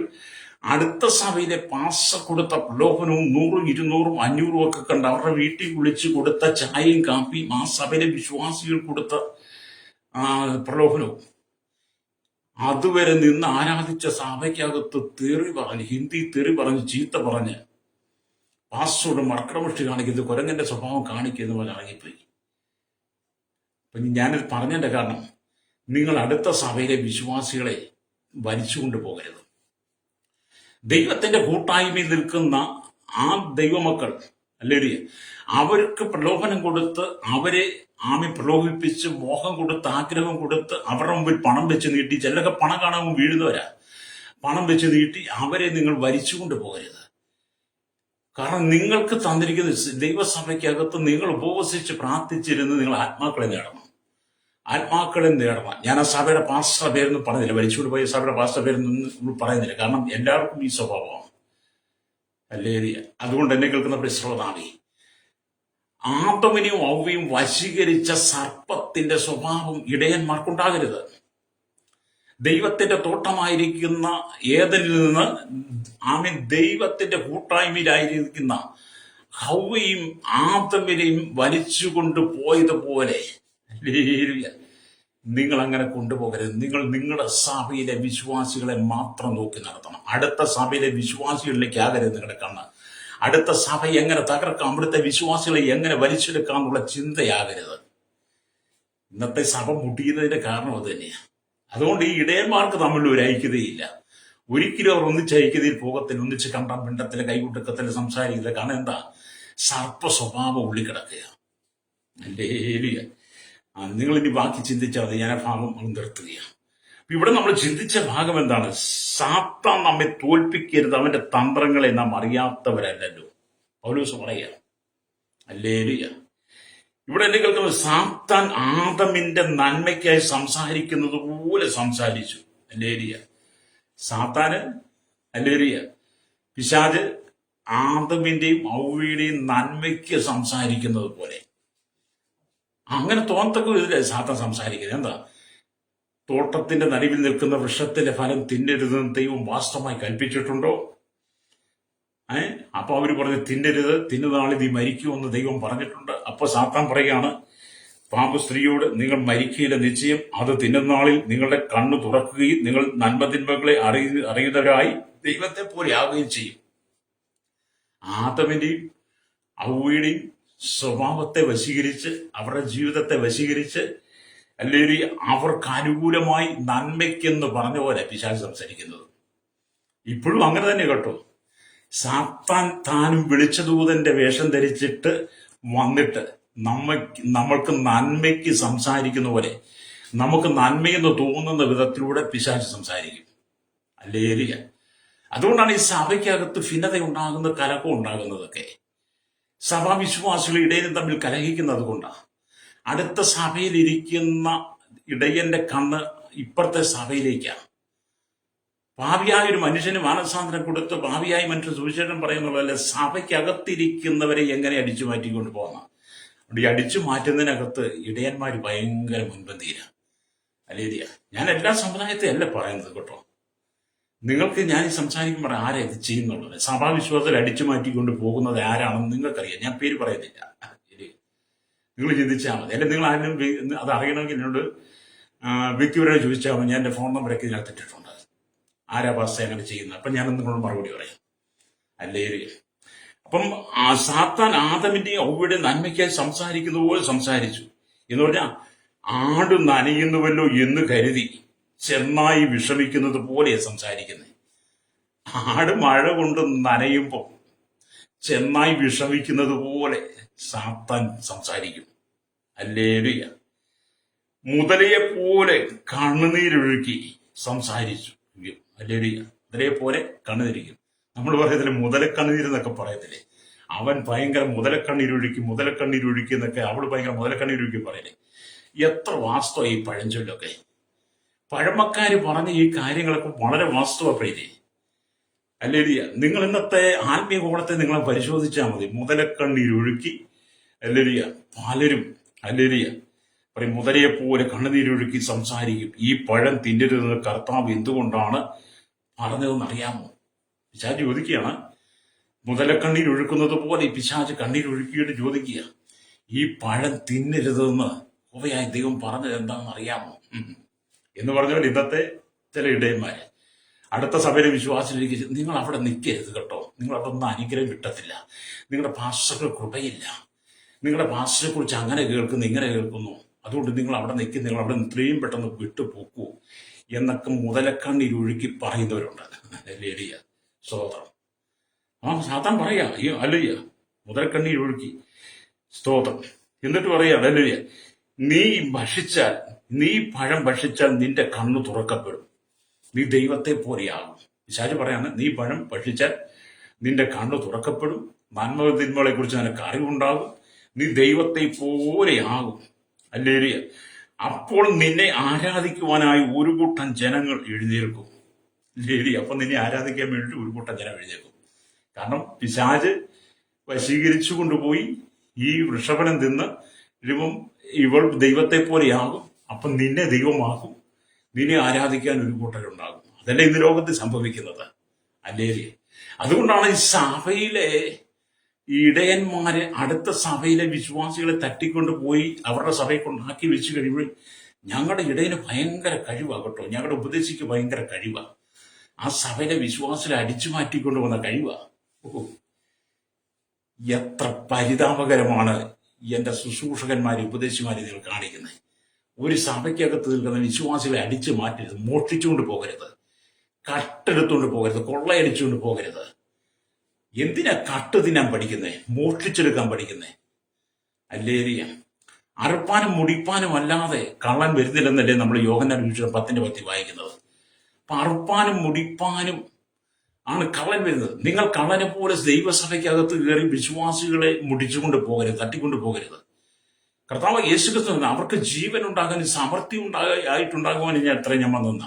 Speaker 1: അടുത്ത സഭയിലെ പാസ്റ്റർ കൊടുത്ത പ്രലോഭനവും 100, 200, 500 ഒക്കെ കണ്ട് അവരുടെ വീട്ടിൽ വിളിച്ചു കൊടുത്ത ചായയും കാപ്പിയും, ആ സഭയിലെ വിശ്വാസികൾ കൊടുത്ത പ്രലോഭനവും, അതുവരെ നിന്ന് ആരാധിച്ച സഭയ്ക്കകത്ത് തെറി പറഞ്ഞ്, ഹിന്ദി തെറി പറഞ്ഞ്, ചീത്ത പറഞ്ഞ് പാസ്റ്ററോട് മർക്കടമുഷ്ടി കാണിക്കുന്നത്, കുരങ്ങന്റെ സ്വഭാവം കാണിക്കുന്ന പോലെ ഇറങ്ങിപ്പോയി. അപ്പൊ ഞാനിത് പറഞ്ഞതിന്റെ കാരണം, നിങ്ങൾ അടുത്ത സഭയിലെ വിശ്വാസികളെ വലിച്ചുകൊണ്ട് പോകരുത്. ദൈവത്തിന്റെ കൂട്ടായ്മയിൽ നിൽക്കുന്ന ആ ദൈവമക്കൾ അല്ലേ, അവർക്ക് പ്രലോഭനം കൊടുത്ത്, അവരെ പ്രലോഭിപ്പിച്ച്, മോഹം കൊടുത്ത്, ആഗ്രഹം കൊടുത്ത്, അവരുടെ മുമ്പിൽ പണം വെച്ച് നീട്ടി, ചിലരൊക്കെ പണം കാണാൻ വീഴുന്നവരാ, പണം വെച്ച് നീട്ടി അവരെ നിങ്ങൾ വലിച്ചുകൊണ്ട് പോകരുത്. കാരണം നിങ്ങൾക്ക് തന്നിരിക്കുന്ന ദൈവസഭയ്ക്കകത്ത് നിങ്ങൾ ഉപവസിച്ച് പ്രാർത്ഥിച്ചിരുന്ന് നിങ്ങൾ ആത്മാക്കളെ നേടണം. ഞാൻ ആ സഭയുടെ പാസ്റ്റർ പേരൊന്നും പറഞ്ഞില്ല, വലിച്ചുകൊണ്ട് പോയ സഭയുടെ പാസ്റ്റർ പേരൊന്നും പറയുന്നില്ല. കാരണം എല്ലാവർക്കും ഈ സ്വഭാവമാണ് അല്ലേ. അതുകൊണ്ട് എന്നെ കേൾക്കുന്ന പരിശ്രോതാവി, ആദമിനെയും ഔവയും വശീകരിച്ച സർപ്പത്തിന്റെ സ്വഭാവം ഇടയന്മാർക്കുണ്ടാകരുത്. ദൈവത്തിന്റെ തോട്ടമായിരിക്കുന്ന ഏദനിൽ നിന്ന് ദൈവത്തിന്റെ കൂട്ടായ്മയിലായിരിക്കുന്ന ഹൗവയും ആദമിനെയും വലിച്ചുകൊണ്ട് പോയതുപോലെ നിങ്ങൾ അങ്ങനെ കൊണ്ടുപോകരുത്. നിങ്ങൾ നിങ്ങളുടെ സഭയിലെ വിശ്വാസികളെ മാത്രം നോക്കി നടത്തണം. അടുത്ത സഭയിലെ വിശ്വാസികളിലേക്ക് ആകരുത് നിങ്ങളുടെ കണ്ണ്. അടുത്ത സഭ എങ്ങനെ തകർക്കാം, അവിടുത്തെ വിശ്വാസികളെ എങ്ങനെ വലിച്ചെടുക്കാം എന്നുള്ള ചിന്തയാകരുത്. ഇന്നത്തെ സഭ മുട്ടിയതിന്റെ കാരണം അത് തന്നെയാണ്. അതുകൊണ്ട് ഈ ഇടയന്മാർക്ക് തമ്മിൽ ഒരു ഐക്യതയില്ല. ഒരിക്കലും അവർ ഒന്നിച്ച് ഐക്യതയിൽ പോകത്തില്ല, ഒന്നിച്ച് കണ്ടാം പിണ്ടത്തില് കൈകൂട്ടക്കത്തില് സംസാരിക്കില്ല. കാരണം എന്താ? സർപ്പ സ്വഭാവം ഉള്ളിക്കിടക്കുക അല്ലേ. നിങ്ങൾ ഇനി ബാക്കി ചിന്തിച്ചാൽ മതി, ഞാൻ ആ ഭാഗം നിർത്തുകയാണ്. ഇവിടെ നമ്മൾ ചിന്തിച്ച ഭാഗം എന്താണ്? സാത്താൻ നമ്മെ തോൽപ്പിക്കരുത്, അവന്റെ തന്ത്രങ്ങളെ നാം അറിയാത്തവരല്ലോ പൗലോസ് പറയുക. ഹല്ലേലൂയ. ഇവിടെ എന്നെ കേൾക്കുന്നത്, സാത്താൻ ആദമിന്റെ നന്മയ്ക്കായി സംസാരിക്കുന്നത് പോലെ സംസാരിച്ചു. ഹല്ലേലൂയ. സാത്താന്, ഹല്ലേലൂയ, പിശാച് ആദമിന്റെയും ഔവയുടെയും നന്മയ്ക്ക് സംസാരിക്കുന്നത് പോലെ അങ്ങനെ തോന്നത്തക്ക ഇതിലെ സാത്താൻ സംസാരിക്കുന്നത്. എന്താ? തോട്ടത്തിന്റെ നടുവിൽ നിൽക്കുന്ന വൃക്ഷത്തിന്റെ ഫലം തിന്നരുതെന്ന് ദൈവം വാസ്തവമായി കൽപ്പിച്ചിട്ടുണ്ടോ? അപ്പൊ അവര് പറഞ്ഞു തിന്നരുത്, തിന്നുനാളിൽ നീ മരിക്കുമെന്ന് ദൈവം പറഞ്ഞിട്ടുണ്ട്. അപ്പൊ സാത്താൻ പറയുകയാണ് പാമ്പ് സ്ത്രീയോട്, നിങ്ങൾ മരിക്കുകയില്ല നിശ്ചയം, അത് തിന്നുനാളിൽ നിങ്ങളുടെ കണ്ണ് തുറക്കുകയും നിങ്ങൾ നന്മതിന്മകളെ അറിയുന്നവരായി ദൈവത്തെ പോലെ ആവുകയും ചെയ്യും. ആദമിന്റെയും ഔവയുടെയും സ്വഭാവത്തെ വശീകരിച്ച്, അവരുടെ ജീവിതത്തെ വശീകരിച്ച്, അല്ലെങ്കിൽ അവർക്ക് അനുകൂലമായി നന്മയ്ക്കെന്ന് പറഞ്ഞ പോലെ പിശാച് സംസാരിക്കുന്നത്. ഇപ്പോഴും അങ്ങനെ തന്നെ കേട്ടോ. സാത്താൻ താനും വിളിച്ചദൂതന്റെ വേഷം ധരിച്ചിട്ട് വന്നിട്ട് നമ്മൾക്ക് നന്മയ്ക്ക് സംസാരിക്കുന്ന പോലെ, നമുക്ക് നന്മയെന്ന് തോന്നുന്ന വിധത്തിലൂടെ പിശാച് സംസാരിക്കും. ഹല്ലേലൂയ. അതുകൊണ്ടാണ് ഈ സഭയ്ക്കകത്ത് ഭിന്നത ഉണ്ടാകുന്നത്, കലഹം ഉണ്ടാകുന്നതൊക്കെ. സഭാവിശ്വാസികൾ ഇടയനും തമ്മിൽ കലഹിക്കുന്നത് കൊണ്ടാണ്. അടുത്ത സഭയിലിരിക്കുന്ന ഇടയന്റെ കണ്ണ് ഇപ്പുറത്തെ സഭയിലേക്കാണ്. ഭാവിയായ ഒരു മനുഷ്യന് മാനസാന്തരം കൊടുത്ത് ഭാവിയായ മനുഷ്യൻ സുവിശേഷം പറയുന്നുള്ളതല്ല, സഭയ്ക്കകത്തിരിക്കുന്നവരെ എങ്ങനെ അടിച്ചു മാറ്റിക്കൊണ്ട് പോകണം. ഈ അടിച്ചു മാറ്റുന്നതിനകത്ത് ഇടയന്മാർ ഭയങ്കര മുൻപന്തിയിലാണ്. അല്ലേരിയ. ഞാൻ എല്ലാ സമുദായത്തെ അല്ല പറയുന്നത് കേട്ടോ. നിങ്ങൾക്ക് ഞാൻ ഈ സംസാരിക്കുമ്പോൾ ആരാ ഇത് ചെയ്യുന്നുള്ളത്? സഭാവിശ്വാസത്തിൽ അടിച്ചു മാറ്റിക്കൊണ്ട് പോകുന്നത് ആരാണെന്ന് നിങ്ങൾക്കറിയാം. ഞാൻ പേര് പറയുന്നില്ല, നിങ്ങൾ ചിന്തിച്ചാൽ മതി. അല്ലെങ്കിൽ നിങ്ങൾ ആരും അത് അറിയണമെങ്കിൽ എന്നോട് വ്യക്തിപരമായി ചോദിച്ചാൽ മതി. ഞാൻ എൻ്റെ ഫോൺ നമ്പറൊക്കെ ഇതിനകത്ത് ഇട്ടിട്ടുണ്ട്. ആരാ പാസ്റ്റർ അങ്ങനെ ചെയ്യുന്നത്? അപ്പം ഞാൻ നിങ്ങളോട് മറുപടി പറയും. അല്ലേ. അപ്പം ആ സാത്താൻ ആദമിന്റെയും ഔവയുടെയും നന്മയ്ക്കായി സംസാരിക്കുന്നത് പോലെ സംസാരിച്ചു എന്ന് പറഞ്ഞാൽ, ആട് നനയുന്നുവല്ലോ എന്ന് കരുതി ചെന്നായി വിഷമിക്കുന്നത് പോലെ സംസാരിക്കുന്നത്. ആട് മഴ കൊണ്ട് നനയുമ്പോൾ ചെന്നായി വിഷമിക്കുന്നത് പോലെ സാത്താൻ സംസാരിക്കും. ഹല്ലേലൂയ. മുതലയെ പോലെ കണ്ണുനീരൊഴുക്കി സംസാരിച്ചു. ഹല്ലേലൂയ. മുതലയെ പോലെ കണ്ണുനീരിക്കും. നമ്മൾ പറയത്തില്ലേ മുതലക്കണ്ണീരെന്നൊക്കെ പറയത്തില്ലേ, അവൻ ഭയങ്കര മുതലക്കണ്ണീരൊഴുക്കി എന്നൊക്കെ അവള് ഭയങ്കര മുതലക്കണ്ണീരൊഴുക്കി പറയലേ. എത്ര വാസ്തവ ഈ പഴഞ്ചൊല്ലൊക്കെ. പഴമക്കാര് പറഞ്ഞ ഈ കാര്യങ്ങളൊക്കെ വളരെ വാസ്തവപ്പെടില്ലേ. ഹല്ലേലൂയ. നിങ്ങൾ ഇന്നത്തെ ആത്മീയ കോണത്തെ നിങ്ങളെ പരിശോധിച്ചാൽ മതി. മുതലക്കണ്ണീരൊഴുക്കി ഹല്ലേലൂയ പലരും ഹല്ലേലൂയ പറയും മുതലയെ പോലെ കണ്ണുനീരൊഴുക്കി സംസാരിക്കും. ഈ പഴം തിന്നരുതെന്ന് കർത്താവ് എന്തുകൊണ്ടാണ് പറഞ്ഞതെന്ന് അറിയാമോ? പിശാച് ചോദിക്കുകയാണ്. മുതലക്കണ്ണീരൊഴുക്കുന്നത് പോലെ ഈ പിശാച് കണ്ണീരൊഴുക്കിയിട്ട് ചോദിക്കുക, ഈ പഴം തിന്നരുതെന്ന് യഹോവയായ ദൈവം പറഞ്ഞത് എന്താണെന്ന് അറിയാമോ എന്ന് പറഞ്ഞാൽ ഇന്നത്തെ ചില ഇടയന്മാര് അടുത്ത സഭയിലെ വിശ്വാസത്തിലേക്ക് നിങ്ങൾ അവിടെ നിൽക്കരുത് കേട്ടോ, നിങ്ങൾ അവിടെ ഒന്നും അനുഗ്രഹം കിട്ടത്തില്ല, നിങ്ങളുടെ പാസ്റ്റർക്ക് കൃപയില്ല, നിങ്ങളുടെ പാസ്റ്ററെ കുറിച്ച് അങ്ങനെ കേൾക്കുന്നു ഇങ്ങനെ കേൾക്കുന്നു, അതുകൊണ്ട് നിങ്ങൾ അവിടെ നിൽക്കും, നിങ്ങൾ അവിടെ ഇത്രയും പെട്ടെന്ന് വിട്ടുപോക്കൂ എന്നൊക്കെ മുതലക്കണ്ണീരൊഴുക്കി പറയുന്നവരുണ്ട്. ലേലിയ സ്തോത്രം. സാത്താൻ പറയാ അല്ലയ്യ മുതലക്കണ്ണീരൊഴുക്കി സ്തോത്രം. എന്നിട്ട് പറയാ അല്ലയ്യ നീ പഴം ഭക്ഷിച്ചാൽ നിന്റെ കണ്ണു തുറക്കപ്പെടും, നീ ദൈവത്തെ പോലെയാകും. പിശാച് പറയാണ്, നീ പഴം ഭക്ഷിച്ചാൽ നിന്റെ കണ്ണു തുറക്കപ്പെടും, നന്മ തിന്മകളെ കുറിച്ച് നിനക്ക് അറിവുണ്ടാകും, നീ ദൈവത്തെ പോലെയാകും. ഹല്ലേലൂയ. അപ്പോൾ നിന്നെ ആരാധിക്കുവാനായി ഒരു കൂട്ടം ജനങ്ങൾ എഴുന്നേൽക്കും. ഹല്ലേലൂയ. അപ്പൊ നിന്നെ ആരാധിക്കാൻ വേണ്ടി ഒരു കൂട്ടം ജനം എഴുന്നേൽക്കും. കാരണം പിശാച് വശീകരിച്ചു കൊണ്ടുപോയി ഈ വൃഷഫലം തിന്ന് ഇവൾ ദൈവത്തെ പോലെയാകും, അപ്പൊ നിന്നെ ദൈവമാകും, നിന്നെ ആരാധിക്കാൻ ഒരു കൂട്ടരുണ്ടാകും. അതല്ലേ ഇന്ന് ലോകത്ത് സംഭവിക്കുന്നത്. ഹല്ലേലൂയ. അതുകൊണ്ടാണ് ഈ സഭയിലെ ഇടയന്മാര് അടുത്ത സഭയിലെ വിശ്വാസികളെ തട്ടിക്കൊണ്ട് പോയി അവരുടെ സഭയെ കൊണ്ടാക്കി വെച്ച് കഴിയുമ്പോൾ ഞങ്ങളുടെ ഇടയന് ഭയങ്കര കഴിവാകട്ടോ, ഞങ്ങളുടെ ഉപദേശിക്ക് ഭയങ്കര കഴിവാ, ആ സഭയിലെ വിശ്വാസികളെ അടിച്ചു മാറ്റിക്കൊണ്ട് വന്ന കഴിവാ. എത്ര പരിതാപകരമാണ് എന്റെ ശുശ്രൂഷകന്മാരെ ഉപദേശിമാരെ നിങ്ങൾ കാണിക്കുന്നത്. ഒരു സഭയ്ക്കകത്ത് നിൽക്കുന്ന വിശ്വാസികളെ അടിച്ചു മാറ്റരുത്, മോഷ്ടിച്ചുകൊണ്ട് പോകരുത്, കട്ടെടുത്തുകൊണ്ട് പോകരുത്, കൊള്ളയടിച്ചുകൊണ്ട് പോകരുത്. എന്തിനാ കട്ട് തിന്നാൻ പഠിക്കുന്നേ, മോഷ്ടിച്ചെടുക്കാൻ പഠിക്കുന്നേ? ഹല്ലേലൂയ. അറുപ്പാനും മുടിപ്പാനും അല്ലാതെ കള്ളൻ വരുന്നില്ലെന്നല്ലേ നമ്മൾ യോഹന്നാൻ 10:10 വായിക്കുന്നത്. അപ്പൊ അറുപ്പാനും മുടിപ്പാനും ആണ് കള്ളൻ വരുന്നത്. നിങ്ങൾ കള്ളനെ പോലെ ദൈവസഭയ്ക്കകത്ത് കയറി വിശ്വാസികളെ മുടിച്ചുകൊണ്ട് പോകരുത്, തട്ടിക്കൊണ്ട് പോകരുത്. കർത്താവ് യേശുക്രിസ്തു അവർക്ക് ജീവൻ ഉണ്ടാകാൻ സമൃദ്ധി ആയിട്ടുണ്ടാകുവാൻ ഞാൻ വന്ന.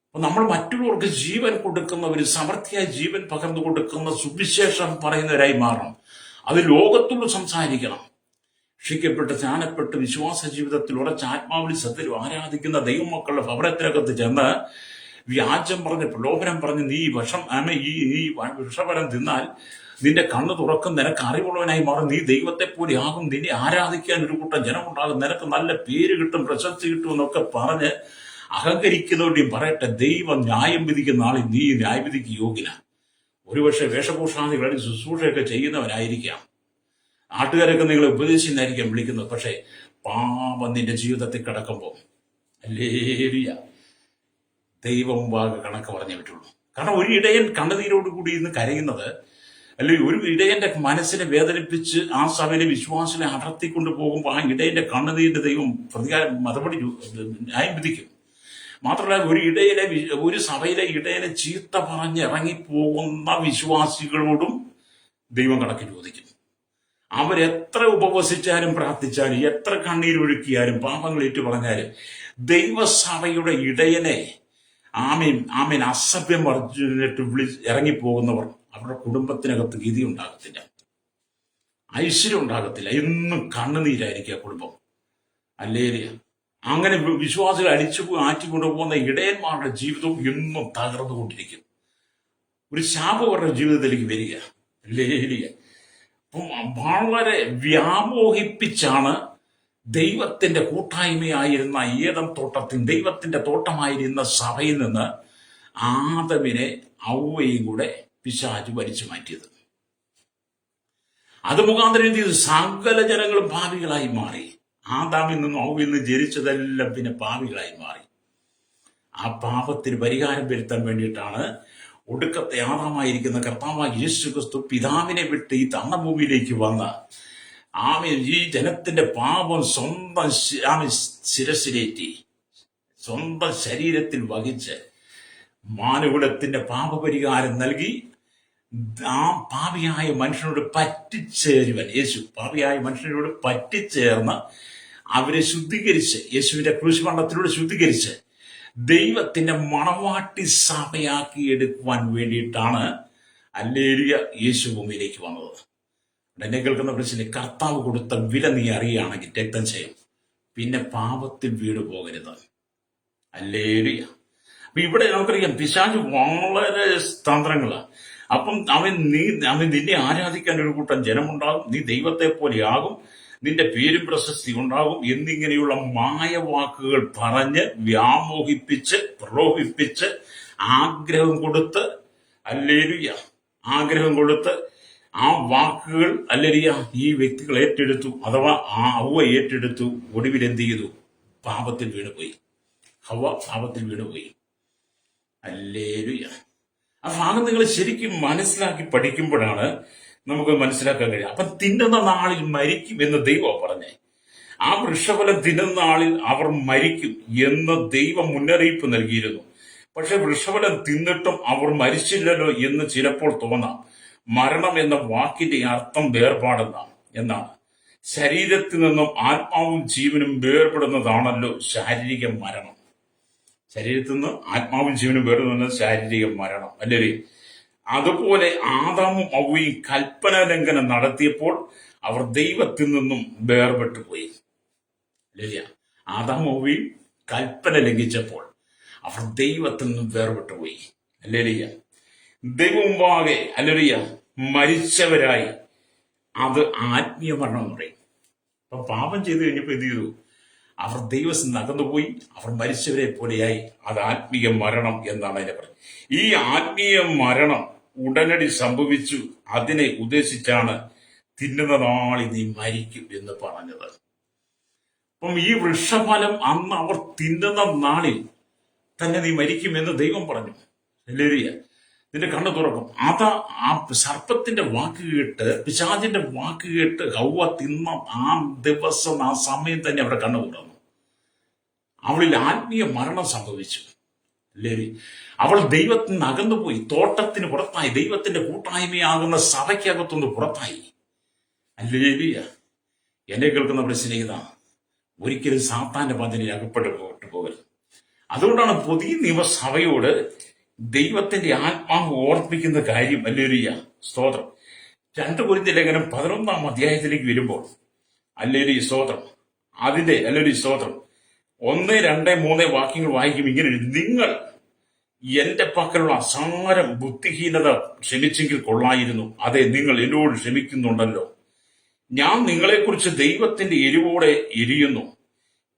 Speaker 1: അപ്പൊ നമ്മൾ മറ്റുള്ളവർക്ക് ജീവൻ കൊടുക്കുന്ന ഒരു സമൃദ്ധിയായി ജീവൻ പകർന്നു കൊടുക്കുന്ന സുവിശേഷം പറയുന്നവരായി മാറണം. അത് ലോകത്തോട് സംസാരിക്കണം. രക്ഷിക്കപ്പെട്ട് സ്നാനപ്പെട്ട് വിശ്വാസ ജീവിതത്തിൽ ഉറച്ച ആത്മാവിൽ സത്യത്തിൽ ആരാധിക്കുന്ന ദൈവമക്കളുടെ ഭവനത്തിനകത്ത് ചെന്ന് വ്യാജം പറഞ്ഞ് പ്രലോഭനം പറഞ്ഞ് നീ വിഷഫലം തിന്നാൽ നിന്റെ കണ്ണ് തുറക്കും, നിനക്ക് അറിവുള്ളവനായി മാറും, നീ ദൈവത്തെ പോലെ ആകും, നിന്നെ ആരാധിക്കാൻ ഒരു കൂട്ടം ജനമുണ്ടാകും, നിനക്ക് നല്ല പേര് കിട്ടും, പ്രശസ്തി കിട്ടും എന്നൊക്കെ പറഞ്ഞ് അഹങ്കരിക്കുന്നവരുടെയും പറയട്ടെ, ദൈവം ന്യായം വിധിക്കുന്ന ആളിൽ നീ ന്യായവിധിക്ക് യോഗ്യന. ഒരുപക്ഷെ വേഷഭൂഷാദികളിൽ ശുശ്രൂഷയൊക്കെ ചെയ്യുന്നവനായിരിക്കാം, നാട്ടുകാരൊക്കെ നിങ്ങളെ ഉപദേശിക്കുന്നതായിരിക്കാം വിളിക്കുന്നത്. പക്ഷെ പാപം നിന്റെ ജീവിതത്തിൽ കിടക്കുമ്പോൾ ഹല്ലേലൂയ ദൈവം മുമ്പാകെ കണക്ക് പറഞ്ഞേ പറ്റുള്ളൂ. കാരണം ഒരു ഇടയൻ കണ്ണുനീരോടുകൂടി ഇന്ന് കരയുന്നത്, അല്ലെങ്കിൽ ഒരു ഇടയന്റെ മനസ്സിനെ വേദനിപ്പിച്ച് ആ സഭയിലെ വിശ്വാസിനെ അടർത്തിക്കൊണ്ട് പോകുമ്പോൾ ആ ഇടയന്റെ കണ്ണുനീരിന്റെ ദൈവം മറുപടി ന്യായം വിധിക്കും. മാത്രമല്ല ഒരു സഭയിലെ ഇടയനെ ചീത്ത പറഞ്ഞ് ഇറങ്ങിപ്പോകുന്ന വിശ്വാസികളോടും ദൈവം കണക്ക് ചോദിക്കും. അവരെത്ര ഉപവസിച്ചാലും പ്രാർത്ഥിച്ചാലും എത്ര കണ്ണീരൊഴുക്കിയാലും പാപങ്ങൾ ഏറ്റു പറഞ്ഞാലും ദൈവസഭയുടെ ഇടയനെ ആമീൻ അസഭ്യം പറഞ്ഞിട്ട് ഇറങ്ങിപ്പോകുന്നവർ അവരുടെ കുടുംബത്തിനകത്ത് ഗതി ഉണ്ടാകത്തില്ല, ഐശ്വര്യം ഉണ്ടാകത്തില്ല, എന്നും കണ്ണുനീരായിരിക്കും ആ കുടുംബം. ഹല്ലേലൂയ. അങ്ങനെ വിശ്വാസികൾ ആറ്റിക്കൊണ്ടുപോകുന്ന ഇടയന്മാരുടെ ജീവിതവും എന്നും തകർന്നുകൊണ്ടിരിക്കും. ഒരു ശാപം അവരുടെ ജീവിതത്തിലേക്ക് വരിക. ഹല്ലേലൂയ. വളരെ വ്യാമോഹിപ്പിച്ചാണ് ദൈവത്തിന്റെ കൂട്ടായ്മയായിരുന്ന ഏദൻ തോട്ടത്തിൽ, ദൈവത്തിന്റെ തോട്ടമായിരുന്ന സഭയിൽ നിന്ന് ആദമിനെ ഔവയും കൂടെ പിശാച് വലിച്ചു മാറ്റിയത്. അത് മുഖാന്തരം എന്ത് ചെയ്തു? സകല ജനങ്ങളും പാപികളായി മാറി. ആദാമിൽ നിന്നും ഔവയിൽ നിന്ന് ജനിച്ചതെല്ലാം പിന്നെ പാപികളായി മാറി. ആ പാപത്തിന് പരിഹാരം വരുത്താൻ വേണ്ടിയിട്ടാണ് ഒടുക്കത്തെ ആദാമായിരിക്കുന്ന കർത്താവായ യേശു ക്രിസ്തു പിതാവിനെ വിട്ട് ഈ തണ്ണഭൂമിയിലേക്ക് വന്ന ഈ ജനത്തിന്റെ പാപം സ്വന്തം ശിരസിലേറ്റി സ്വന്തം ശരീരത്തിൽ വഹിച്ച് മാനകുലത്തിന്റെ പാപപരിഹാരം നൽകി ആ പാപിയായ മനുഷ്യനോട് പറ്റിച്ചേരുവൻ യേശു പാപിയായ മനുഷ്യനോട് പറ്റിച്ചേർന്ന് അവരെ ശുദ്ധീകരിച്ച് യേശുവിന്റെ ക്രൂശുമരണത്തിലൂടെ ശുദ്ധീകരിച്ച് ദൈവത്തിന്റെ മണവാട്ടി സഭയാക്കി എടുക്കുവാൻ വേണ്ടിയിട്ടാണ് ഹല്ലേലൂയ യേശു ഭൂമിയിലേക്ക് വന്നത്. എന്നെ കേൾക്കുന്ന പ്രശ്നം, കർത്താവ് കൊടുത്ത വില നീ അറിയുകയാണെങ്കിൽ രക്തം ചെയ്യും, പിന്നെ പാപത്തിൽ വീട് പോകരുത്. ഹല്ലേലൂയ. അപ്പൊ ഇവിടെ നമുക്കറിയാം പിശാച് വളരെ തന്ത്രങ്ങളാണ്. അപ്പം അവൻ നിന്നെ ആരാധിക്കാൻ ഒരു കൂട്ടം ജനമുണ്ടാകും, നീ ദൈവത്തെ പോലെയാകും, നിന്റെ പേരും പ്രശസ്തി ഉണ്ടാകും എന്നിങ്ങനെയുള്ള മായവാക്കുകൾ പറഞ്ഞ് വ്യാമോഹിപ്പിച്ച് പ്രലോഭിപ്പിച്ച് ആഗ്രഹം കൊടുത്ത് ഹല്ലേലൂയ ആഗ്രഹം കൊടുത്ത് ആ വാക്കുകൾ ഹല്ലേലൂയ ഈ വ്യക്തികൾ ഏറ്റെടുത്തു, അഥവാ ആ ഹവ്വ ഏറ്റെടുത്തു. ഒടുവിൽ എന്ത് ചെയ്തു? പാപത്തിൽ വീണുപോയി. ഹവ്വ പാപത്തിൽ വീണുപോയി. ഹല്ലേലൂയ. ആ ഭാഗം നിങ്ങൾ ശരിക്കും മനസ്സിലാക്കി പഠിക്കുമ്പോഴാണ് നമുക്ക് മനസ്സിലാക്കാൻ കഴിയും. അപ്പൊ തിന്നുന്ന നാളിൽ മരിക്കും എന്ന് ദൈവം പറഞ്ഞേ. ആ വൃക്ഷഫലം തിന്നുന്ന നാളിൽ അവർ മരിക്കും എന്ന് ദൈവം മുന്നറിയിപ്പ് നൽകിയിരുന്നു. പക്ഷെ വൃക്ഷഫലം തിന്നിട്ടും അവർ മരിച്ചില്ലല്ലോ എന്ന് ചിലപ്പോൾ തോന്നാം. മരണം എന്ന വാക്കിന്റെ അർത്ഥം എന്നാണ്. ശരീരത്തിൽ നിന്നും ആത്മാവും ജീവനും വേർപെടുന്നതാണല്ലോ ശാരീരിക മരണം. ശരീരത്തിൽ നിന്ന് ആത്മാവും ജീവനും വേർപെടുന്നത് ശാരീരിക മരണം അല്ലേ? അതുപോലെ ആദാമും ഹവ്വയും കൽപ്പന ലംഘനം നടത്തിയപ്പോൾ അവർ ദൈവത്തിൽ നിന്നും വേർപെട്ടു പോയി. അല്ലേ? ആദാമും ഹവ്വയും കൽപ്പന ലംഘിച്ചപ്പോൾ അവർ ദൈവത്തിൽ നിന്നും വേർപെട്ടു പോയി. അല്ലേ? ദൈവം മുമ്പാകെ അല്ലേ മരിച്ചവരായി. അത് ആത്മീയ മരണം എന്ന് പറയും. അപ്പൊ പാപം ചെയ്തു കഴിഞ്ഞപ്പോ എന്ത് ചെയ്തു? അവർ ദൈവത്തിൽ നിന്ന് അകന്നുപോയി, അവർ മരിച്ചവരെ പോലെയായി. അത് ആത്മീയ മരണം എന്നാണ് അതിനെ പറയുന്നത്. ഈ ആത്മീയ മരണം ഉടനടി സംഭവിച്ചു. അതിനെ ഉദ്ദേശിച്ചാണ് തിന്നുന്ന നാളിൽ നീ മരിക്കും എന്ന് പറഞ്ഞത്. അപ്പം ഈ വൃക്ഷഫലം അന്ന് അവർ തിന്നുന്ന നാളിൽ തന്നെ നീ മരിക്കും എന്ന് ദൈവം പറഞ്ഞു. ഹല്ലേലൂയ. നിന്റെ കണ്ണു തുറക്കും. അതാ ആ സർപ്പത്തിന്റെ വാക്ക് കേട്ട്, പിശാചിന്റെ വാക്ക് കേട്ട് ഹവ്വ തിന്ന ആ ദിവസം ആ സമയം തന്നെ അവരുടെ കണ്ണു തുറന്നു. അവളിൽ ആത്മീയ മരണം സംഭവിച്ചു. അല്ലേ? അവൾ ദൈവത്തിൽ നിന്ന് അകന്നുപോയി, തോട്ടത്തിന് പുറത്തായി, ദൈവത്തിന്റെ കൂട്ടായ്മയാകുന്ന സഭയ്ക്കകത്തുനിന്ന് പുറത്തായി. ഹല്ലേലൂയ. എന്നെ കേൾക്കുന്ന പ്രശ്നം ഒരിക്കലും സാത്താന്റെ പതിനിൽ അകപ്പെട്ടു പോകരുത്. അതുകൊണ്ടാണ് പുതിയ നിയമസഭയോട് ദൈവത്തിന്റെ ആത്മാവ് ഓർപ്പിക്കുന്ന കാര്യം. ഹല്ലേലൂയ, സ്തോത്രം. 2 കൊരിന്ത്യർ ലേഖനം 11-ാം അധ്യായത്തിലേക്ക് വരുമ്പോൾ ഹല്ലേലൂയ, സ്തോത്രം, അതിന്റെ ഹല്ലേലൂയ, സ്തോത്രം 1, 2, 3 വാക്യങ്ങൾ വായിക്കും. ഇങ്ങനെ: നിങ്ങൾ എന്റെ പക്കലുള്ള അസാരം ബുദ്ധിഹീനത ക്ഷമിച്ചെങ്കിൽ കൊള്ളായിരുന്നു. അതെ, നിങ്ങൾ എന്നോട് ക്ഷമിക്കുന്നുണ്ടല്ലോ. ഞാൻ നിങ്ങളെക്കുറിച്ച് ദൈവത്തിന്റെ എരിവോടെ എരിയുന്നു.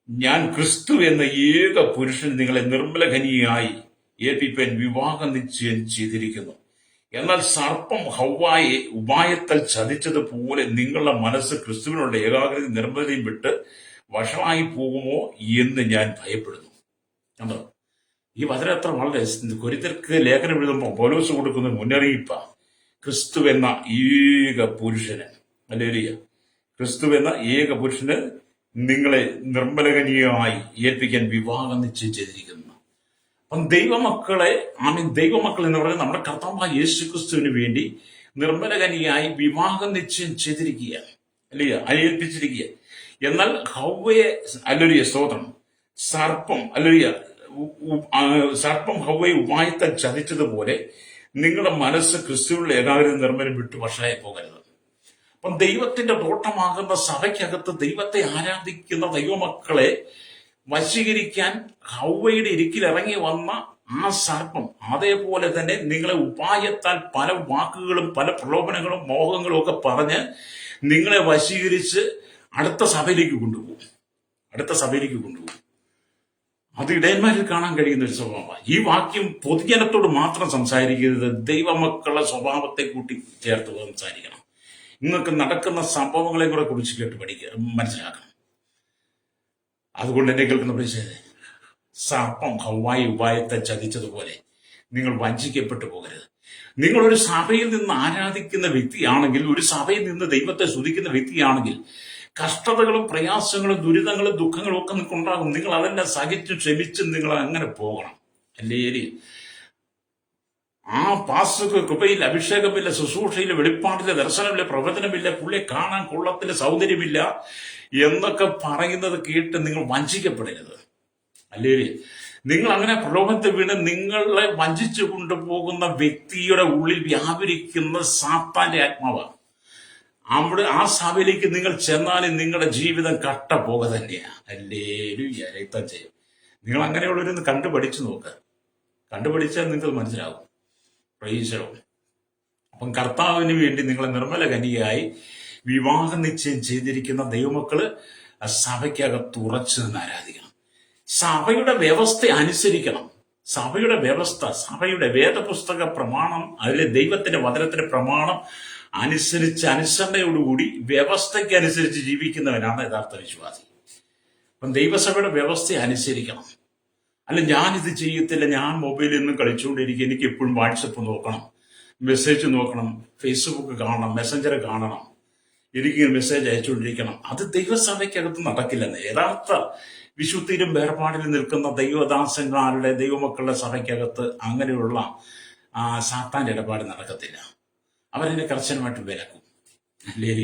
Speaker 1: ഞാൻ ക്രിസ്തു എന്ന ഏക പുരുഷൻ നിങ്ങളെ നിർമ്മലഖനിയായി ഏൽപ്പിപ്പാൻ വിവാഹം നിശ്ചയം ചെയ്തിരിക്കുന്നു. എന്നാൽ സർപ്പം ഹവ്വായെ ഉപായത്താൽ ചതിച്ചതുപോലെ നിങ്ങളുടെ മനസ്സ് ക്രിസ്തുവിനുള്ള ഏകാഗ്രത നിർമ്മലതയും വിട്ട് വഷളായി പോകുമോ എന്ന് ഞാൻ ഭയപ്പെടുന്നു. കണ്ടോ? ഈ വചനം എത്ര വളരെ കൊരിന്ത്യർക്ക് ലേഖനം എഴുതുമ്പോൾ പൗലോസ് കൊടുക്കുന്ന മുന്നറിയിപ്പാ. ക്രിസ്തു എന്ന ഏക പുരുഷന്, ഹല്ലേലൂയ, ക്രിസ്തു എന്ന ഏക പുരുഷന് നിങ്ങളെ നിർമ്മലകനിയായി ഏൽപ്പിക്കാൻ വിവാഹം നിശ്ചയം ചെയ്തിരിക്കുന്നു. അപ്പം ദൈവമക്കളെ ദൈവമക്കൾ എന്ന് പറയുന്നത് നമ്മുടെ കർത്താവായ യേശു ക്രിസ്തുവിന് വേണ്ടി നിർമ്മലകനിയായി വിവാഹം നിശ്ചയം ചെയ്തിരിക്കുകയാണ്, അല്ലേ? ഏൽപ്പിച്ചിരിക്കുക. എന്നാൽ ഹവ്വയെ ഹല്ലേലൂയ, സ്തോത്രം, സർപ്പം ഹവ്വയെ ഉപായത്താൽ ചതിച്ചതുപോലെ നിങ്ങളുടെ മനസ്സ് ക്രിസ്തുവിനുള്ള ഏകാഗ്രത നിർമ്മലം വിട്ടു വഷളായി പോകരുത്. അപ്പം ദൈവത്തിന്റെ തോട്ടമാകുന്ന സഭയ്ക്കകത്ത് ദൈവത്തെ ആരാധിക്കുന്ന ദൈവമക്കളെ വശീകരിക്കാൻ ഹവ്വയുടെ ഇരിക്കിൽ ഇറങ്ങി വന്ന ആ സർപ്പം അതേപോലെ തന്നെ നിങ്ങളെ ഉപായത്താൽ പല വാക്കുകളും പല പ്രലോഭനങ്ങളും മോഹങ്ങളും ഒക്കെ പറഞ്ഞ് നിങ്ങളെ വശീകരിച്ച് അടുത്ത സഭയിലേക്ക് കൊണ്ടുപോകും. അത് ഇടയന്മാരിൽ കാണാൻ കഴിയുന്ന ഒരു സ്വഭാവമാണ്. ഈ വാക്യം പൊതുജനത്തോട് മാത്രം സംസാരിക്കരുത്, ദൈവമക്കളുടെ സ്വഭാവത്തെ കൂട്ടി ചേർത്ത് സംസാരിക്കണം. ഇന്നൊക്കെ നടക്കുന്ന സംഭവങ്ങളെ കൂടെ കുറിച്ച് കേട്ട് മനസ്സിലാക്കണം. അതുകൊണ്ട് എന്നെ കേൾക്കുന്ന സർപ്പം ഹവ്വായെ ഉപായത്തെ ചതിച്ചതുപോലെ നിങ്ങൾ വഞ്ചിക്കപ്പെട്ടു പോകരുത്. നിങ്ങളൊരു സഭയിൽ നിന്ന് ആരാധിക്കുന്ന വ്യക്തിയാണെങ്കിൽ, ഒരു സഭയിൽ നിന്ന് ദൈവത്തെ സ്തുതിക്കുന്ന വ്യക്തിയാണെങ്കിൽ, കഷ്ടതകളും പ്രയാസങ്ങളും ദുരിതങ്ങളും ദുഃഖങ്ങളും ഒക്കെ നിങ്ങൾക്ക് ഉണ്ടാകും. നിങ്ങൾ അതെല്ലാം സഹിച്ച് ക്ഷമിച്ച് നിങ്ങൾ അങ്ങനെ പോകണം. അല്ലേ? ആ പാസ്റ്റർക്ക് കൃപയിൽ അഭിഷേകമില്ല, ശുശ്രൂഷയിൽ വെളിപ്പാടില്ല, ദർശനമില്ല, പ്രവചനമില്ല, പുള്ളിയെ കാണാൻ കൊള്ളത്തില്ല, സൗന്ദര്യമില്ല എന്നൊക്കെ പറയുന്നത് കേട്ട് നിങ്ങൾ വഞ്ചിക്കപ്പെടരുത്. അല്ലേ? നിങ്ങൾ അങ്ങനെ പ്രലോഭനത്തിൽ വീണ് നിങ്ങളെ വഞ്ചിച്ചു കൊണ്ടുപോകുന്ന വ്യക്തിയുടെ ഉള്ളിൽ വ്യാപരിക്കുന്ന സാത്താന്റെ ആത്മാവാണ്. അവിടെ ആ സഭയിലേക്ക് നിങ്ങൾ ചെന്നാലും നിങ്ങളുടെ ജീവിതം കട്ട പോക തന്നെയാണ്. അല്ലേലൂയ, രക്തം ചെയ്യും. നിങ്ങൾ അങ്ങനെയുള്ളവരൊന്ന് കണ്ടുപഠിച്ചു നോക്കുക. കണ്ടുപഠിച്ചാൽ നിങ്ങൾക്ക് മനസ്സിലാവും. പ്രൈസലോ. അപ്പം കർത്താവിന് വേണ്ടി നിങ്ങളെ നിർമ്മല കന്യകയായി വിവാഹ നിശ്ചയം ചെയ്തിരിക്കുന്ന ദൈവമക്കള് സഭയ്ക്കകത്ത് ഉറച്ചു നിന്ന് ആരാധിക്കണം. സഭയുടെ വ്യവസ്ഥ അനുസരിക്കണം. സഭയുടെ വ്യവസ്ഥ, സഭയുടെ വേദപുസ്തക പ്രമാണം, അതിലെ ദൈവത്തിന്റെ വചനത്തിന്റെ പ്രമാണം അനുസരിച്ച് അനുസരണയോടുകൂടി വ്യവസ്ഥയ്ക്ക് അനുസരിച്ച് ജീവിക്കുന്നവനാണ് യഥാർത്ഥ വിശ്വാസി. അപ്പം ദൈവസഭയുടെ വ്യവസ്ഥ അനുസരിക്കണം. അല്ല, ഞാനിത് ചെയ്യത്തില്ല, ഞാൻ മൊബൈലിൽ നിന്ന് കളിച്ചുകൊണ്ടിരിക്കും, എനിക്ക് എപ്പോഴും വാട്സപ്പ് നോക്കണം, മെസ്സേജ് നോക്കണം, ഫേസ്ബുക്ക് കാണണം, മെസ്സഞ്ചർ കാണണം, എനിക്ക് മെസ്സേജ് അയച്ചുകൊണ്ടിരിക്കണം. അത് ദൈവസഭയ്ക്കകത്ത് നടക്കില്ലെന്ന്. യഥാർത്ഥ വിശുദ്ധിയിലും വേർപാടിലും നിൽക്കുന്ന ദൈവദാസന്മാരുടെ ദൈവമക്കളുടെ സഭയ്ക്കകത്ത് അങ്ങനെയുള്ള സാത്താന്റെ ഇടപാട് നടക്കത്തില്ല. അവരെന്നെ കർശനമായിട്ട് വിലക്കും. അല്ലേ?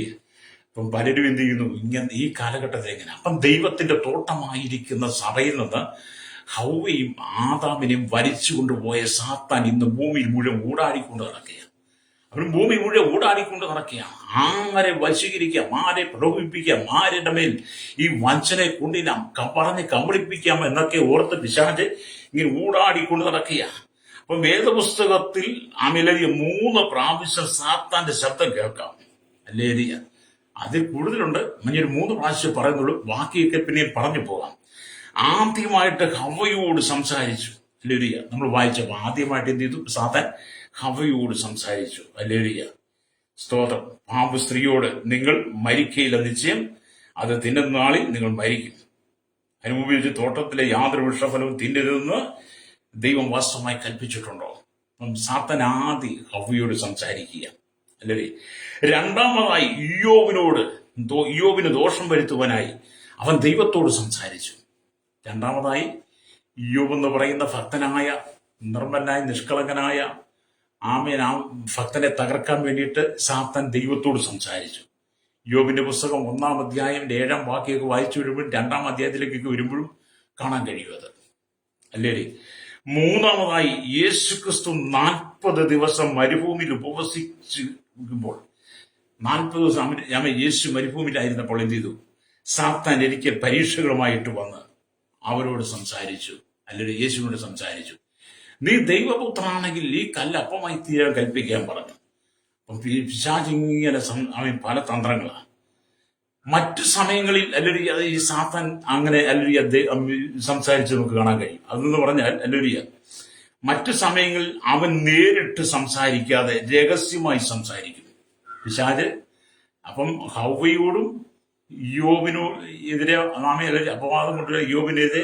Speaker 1: അപ്പം പലരും എന്ത് ചെയ്യുന്നു ഇങ്ങനെ ഈ കാലഘട്ടത്തിൽ എങ്ങനെ? അപ്പം ദൈവത്തിന്റെ തോട്ടമായിരിക്കുന്ന സഭയിൽ നിന്ന് ഹൗവയും ആദാമിനെയും വലിച്ചു കൊണ്ടുപോയ സാത്താൻ ഇന്ന് ഭൂമിയിൽ മുഴുവൻ ഊടാടിക്കൊണ്ട് നടക്കുകയാണ്. അവൻ ഭൂമി മുഴുവൻ ഊടാടിക്കൊണ്ട് നടക്കുകയാണ്. ആരെ വശീകരിക്കാം, ആരെ പ്രലോഭിപ്പിക്കാം, ആരുടെ മേൽ ഈ വഞ്ചനയെ കൊണ്ടിനാം പറഞ്ഞ് കബളിപ്പിക്കാം എന്നൊക്കെ ഓർത്ത് പിശാച് ഇങ്ങനെ ഊടാടിക്കൊണ്ട് നടക്കുകയാണ്. അപ്പൊ വേദപുസ്തകത്തിൽ അമിലരിയ 3 പ്രാവശ്യം സാത്താന്റെ ശബ്ദം കേൾക്കാം. അല്ലേ? അതിൽ കൂടുതലുണ്ട്. മഞ്ഞൊരു 3 പ്രാവശ്യം പറയുന്നുള്ളൂ. ബാക്കിയൊക്കെ പിന്നെ പറഞ്ഞു പോകാം. ആദ്യമായിട്ട് ഹവ്വയോട് സംസാരിച്ചു. അല്ലേരിയ നമ്മൾ വായിച്ചപ്പോൾ ആദ്യമായിട്ട് എന്ത് ചെയ്തു? സാത്താൻ ഹവ്വയോട് സംസാരിച്ചു. അല്ലേരിയ സ്തോത്രം. പാമ്പ് സ്ത്രീയോട് നിങ്ങൾ മരിക്കയില്ല, നിശ്ചയം അത് തിന്നുന്ന നാളിൽ നിങ്ങൾ മരിക്കും. അതിനുപയോഗിച്ച് തോട്ടത്തിലെ യാതൊരു വൃക്ഷഫലവും തിന്നരുതെന്ന് ദൈവം വാസ്തവമായി കൽപ്പിച്ചിട്ടുണ്ടോ? സാത്താൻ ആദ്യം ഹവ്വയോട് സംസാരിക്കുക. അല്ലേ? രണ്ടാമതായി ഇയ്യോബിന് ദോഷം വരുത്തുവാനായി അവൻ ദൈവത്തോട് സംസാരിച്ചു. രണ്ടാമതായി ഇയ്യോബ് എന്ന് പറയുന്ന ഭക്തനായ, നിർമ്മലനായ, നിഷ്കളങ്കനായ ആമേൻ ആ ഭക്തനെ തകർക്കാൻ വേണ്ടിയിട്ട് സാത്താൻ ദൈവത്തോട് സംസാരിച്ചു. ഇയ്യോബിന്റെ പുസ്തകം 1-ാം അധ്യായം 7-ാം വാക്യമൊക്കെ വായിച്ചു വരുമ്പോഴും 2-ാം അധ്യായത്തിലേക്കൊക്കെ വരുമ്പോഴും കാണാൻ കഴിയും അത്. അല്ലേ? മൂന്നാമതായി യേശുക്രിസ്തു 40 ദിവസം മരുഭൂമിയിൽ ഉപവസിച്ചിരിക്കുമ്പോൾ, 40 ദിവസം യേശു മരുഭൂമിയിലായിരുന്നപ്പോൾ എന്ത് ചെയ്തു? സാത്താൻ എനിക്ക് പരീക്ഷകളുമായിട്ട് വന്ന് അവരോട് സംസാരിച്ചു. അല്ലെങ്കിൽ യേശുവിനോട് സംസാരിച്ചു. നീ ദൈവപുത്രനാണെങ്കിൽ ഈ കല്ല് അപ്പമായി തീരാൻ കൽപ്പിക്കാൻ പറഞ്ഞു. അപ്പം പിശാചിങ്ങനെ പല തന്ത്രങ്ങളാണ്. മറ്റു സമയങ്ങളിൽ അല്ലെങ്കിൽ ഈ സാത്താൻ അങ്ങനെ അല്ലെങ്കിൽ സംസാരിച്ച് നമുക്ക് കാണാൻ കഴിയും. അതെന്ന് പറഞ്ഞാൽ അല്ലെങ്കിൽ മറ്റു സമയങ്ങളിൽ അവൻ നേരിട്ട് സംസാരിക്കാതെ രഹസ്യമായി സംസാരിക്കും പിശാച്. അപ്പം ഹവ്വയോടും യോബിനെതിരെ അപവാദം കൊണ്ടുവരുന്ന യോബിനെതിരെ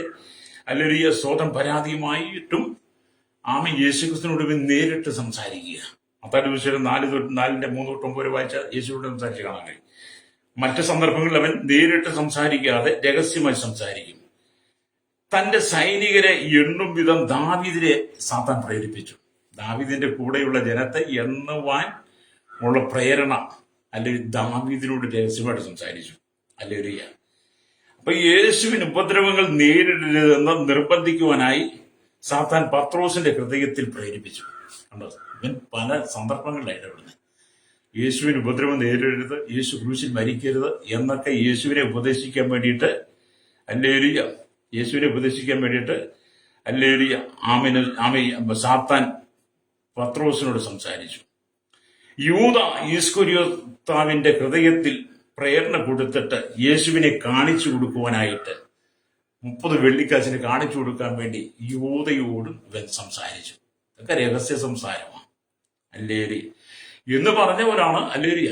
Speaker 1: അല്ലെങ്കിൽ സ്വതം പരാതിയുമായിട്ടും യേശുക്രിസ്തുവിനോട് നേരിട്ട് സംസാരിക്കുക. മത്തായി വിശേഷം 4:3-9 വായിച്ച യേശുവിനോട് സംസാരിച്ച് കാണാൻ കഴിയും. മറ്റു സന്ദർഭങ്ങളിൽ അവൻ നേരിട്ട് സംസാരിക്കാതെ രഹസ്യമായി സംസാരിക്കും. തന്റെ സൈനികരെ എണ്ണും വിധം ദാവീദിനെ സാത്താൻ പ്രേരിപ്പിച്ചു. ദാവീദിന്റെ കൂടെയുള്ള ജനത്തെ എണ്ണുവാൻ ഉള്ള പ്രേരണ അല്ലെങ്കിൽ ദാവീദിനോട് രഹസ്യമായിട്ട് സംസാരിച്ചു. അല്ലെങ്കിൽ അപ്പൊ യേശുവിന് ഉപദ്രവങ്ങൾ നേരിടരുതെന്ന് നിർബന്ധിക്കുവാനായി സാത്താൻ പത്രോസിന്റെ ഹൃദയത്തിൽ പ്രേരിപ്പിച്ചു. കണ്ടോ? ഇവൻ പല സന്ദർഭങ്ങളിലാണ് ഇടപെടുന്നത്. യേശുവിന് ഉപദ്രവം നേരിടരുത്, യേശു ക്രൂശിൽ മരിക്കരുത് എന്നൊക്കെ യേശുവിനെ ഉപദേശിക്കാൻ വേണ്ടിയിട്ട് സാത്താൻ പത്രോസിനോട് സംസാരിച്ചു. യൂദ ഈസ്കര്യോത്താവിന്റെ ഹൃദയത്തിൽ പ്രേരണ കൊടുത്തിട്ട് യേശുവിനെ കാണിച്ചു കൊടുക്കുവാനായിട്ട് 30 വെള്ളിക്കാശിന് കാണിച്ചു കൊടുക്കാൻ വേണ്ടി യൂദയോടും ഇവൻ സംസാരിച്ചു. ഇതൊക്കെ രഹസ്യ സംസാരമാണ്. അല്ലേരി എന്ന് പറഞ്ഞവരാണ് അല്ലേരിയ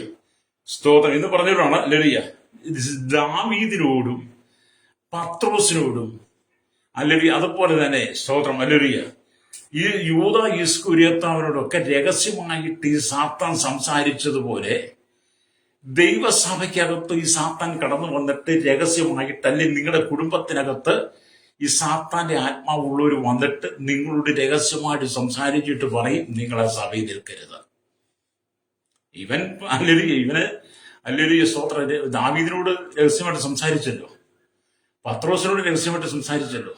Speaker 1: സ്തോത്രം എന്ന് പറഞ്ഞവരാണ് അല്ലേരിയ ദാവീദിനോടും പത്രോസിനോടും അല്ലെങ്കിൽ അതുപോലെ തന്നെ സ്തോത്രം അല്ലേരിയ ഈ യൂദ ഇസ്കുര്യത്താവരോടൊക്കെ രഹസ്യമായിട്ട് ഈ സാത്താൻ സംസാരിച്ചതുപോലെ ദൈവസഭയ്ക്കകത്ത് ഈ സാത്താൻ കടന്നു വന്നിട്ട് രഹസ്യമായിട്ട്, അല്ലെങ്കിൽ നിങ്ങളുടെ കുടുംബത്തിനകത്ത് ഈ സാത്താന്റെ ആത്മാവുള്ളവർ വന്നിട്ട് നിങ്ങളോട് രഹസ്യമായിട്ട് സംസാരിച്ചിട്ട് പറയും, നിങ്ങളെ സഭയിൽ നിൽക്കരുത്. ഇവന് സ്തോത്ര ദാവീദിനോട് രഹസ്യമായിട്ട് സംസാരിച്ചല്ലോ, പത്രോസിനോട് രഹസ്യമായിട്ട് സംസാരിച്ചല്ലോ,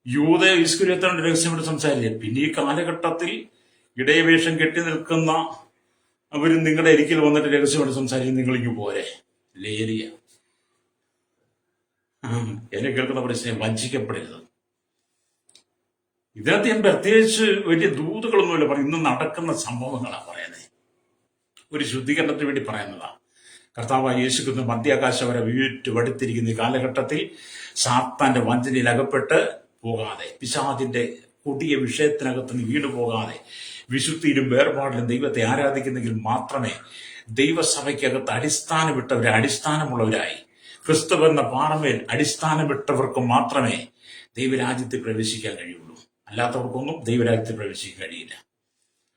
Speaker 1: യൂദ ഇസ്കുര്യത്തോട് രഹസ്യമായിട്ട് സംസാരിച്ചു. പിന്നെ ഈ കാലഘട്ടത്തിൽ ഇടയവേഷം കെട്ടി നിൽക്കുന്ന അവരും നിങ്ങളുടെ അരികിൽ വന്നിട്ട് രഹസ്യമായിട്ട് സംസാരിക്കും, നിങ്ങളിങ്ങ് പോരെ. ലേരിയ എന്നെ കേൾക്കുന്ന പ്രശ്നം വഞ്ചിക്കപ്പെടരുത്. ഇതിനകത്ത് ഞാൻ പ്രത്യേകിച്ച് വലിയ ദൂതുകളൊന്നുമില്ല പറയും, ഇന്ന് നടക്കുന്ന സംഭവങ്ങളാണ് പറയുന്നത്. ഒരു ശുദ്ധീകരണത്തിന് വേണ്ടി പറയുന്നതാണ്. കർത്താവായ യേശുക്രിസ്തു മധ്യാകാശം വരെ വീട്ടുപടുത്തിരിക്കുന്ന ഈ കാലഘട്ടത്തിൽ സാത്താന്റെ വഞ്ചനയിൽ അകപ്പെട്ട് പോകാതെ, പിശാചിന്റെ കൊടിയ വിഷയത്തിനകത്ത് നിന്ന് വീണു പോകാതെ, വിശുദ്ധിയിലും വേർപാടിലും ദൈവത്തെ ആരാധിക്കുന്നെങ്കിൽ മാത്രമേ ദൈവസഭയ്ക്കകത്ത് അടിസ്ഥാനമുള്ളവരായി ക്രിസ്തുവെന്ന പാറമേൽ അടിസ്ഥാനമിട്ടവർക്ക് മാത്രമേ ദൈവരാജ്യത്തിൽ പ്രവേശിക്കാൻ കഴിയുള്ളൂ. അല്ലാത്തവർക്കൊന്നും ദൈവരാജ്യത്തിൽ പ്രവേശിക്കാൻ കഴിയില്ല.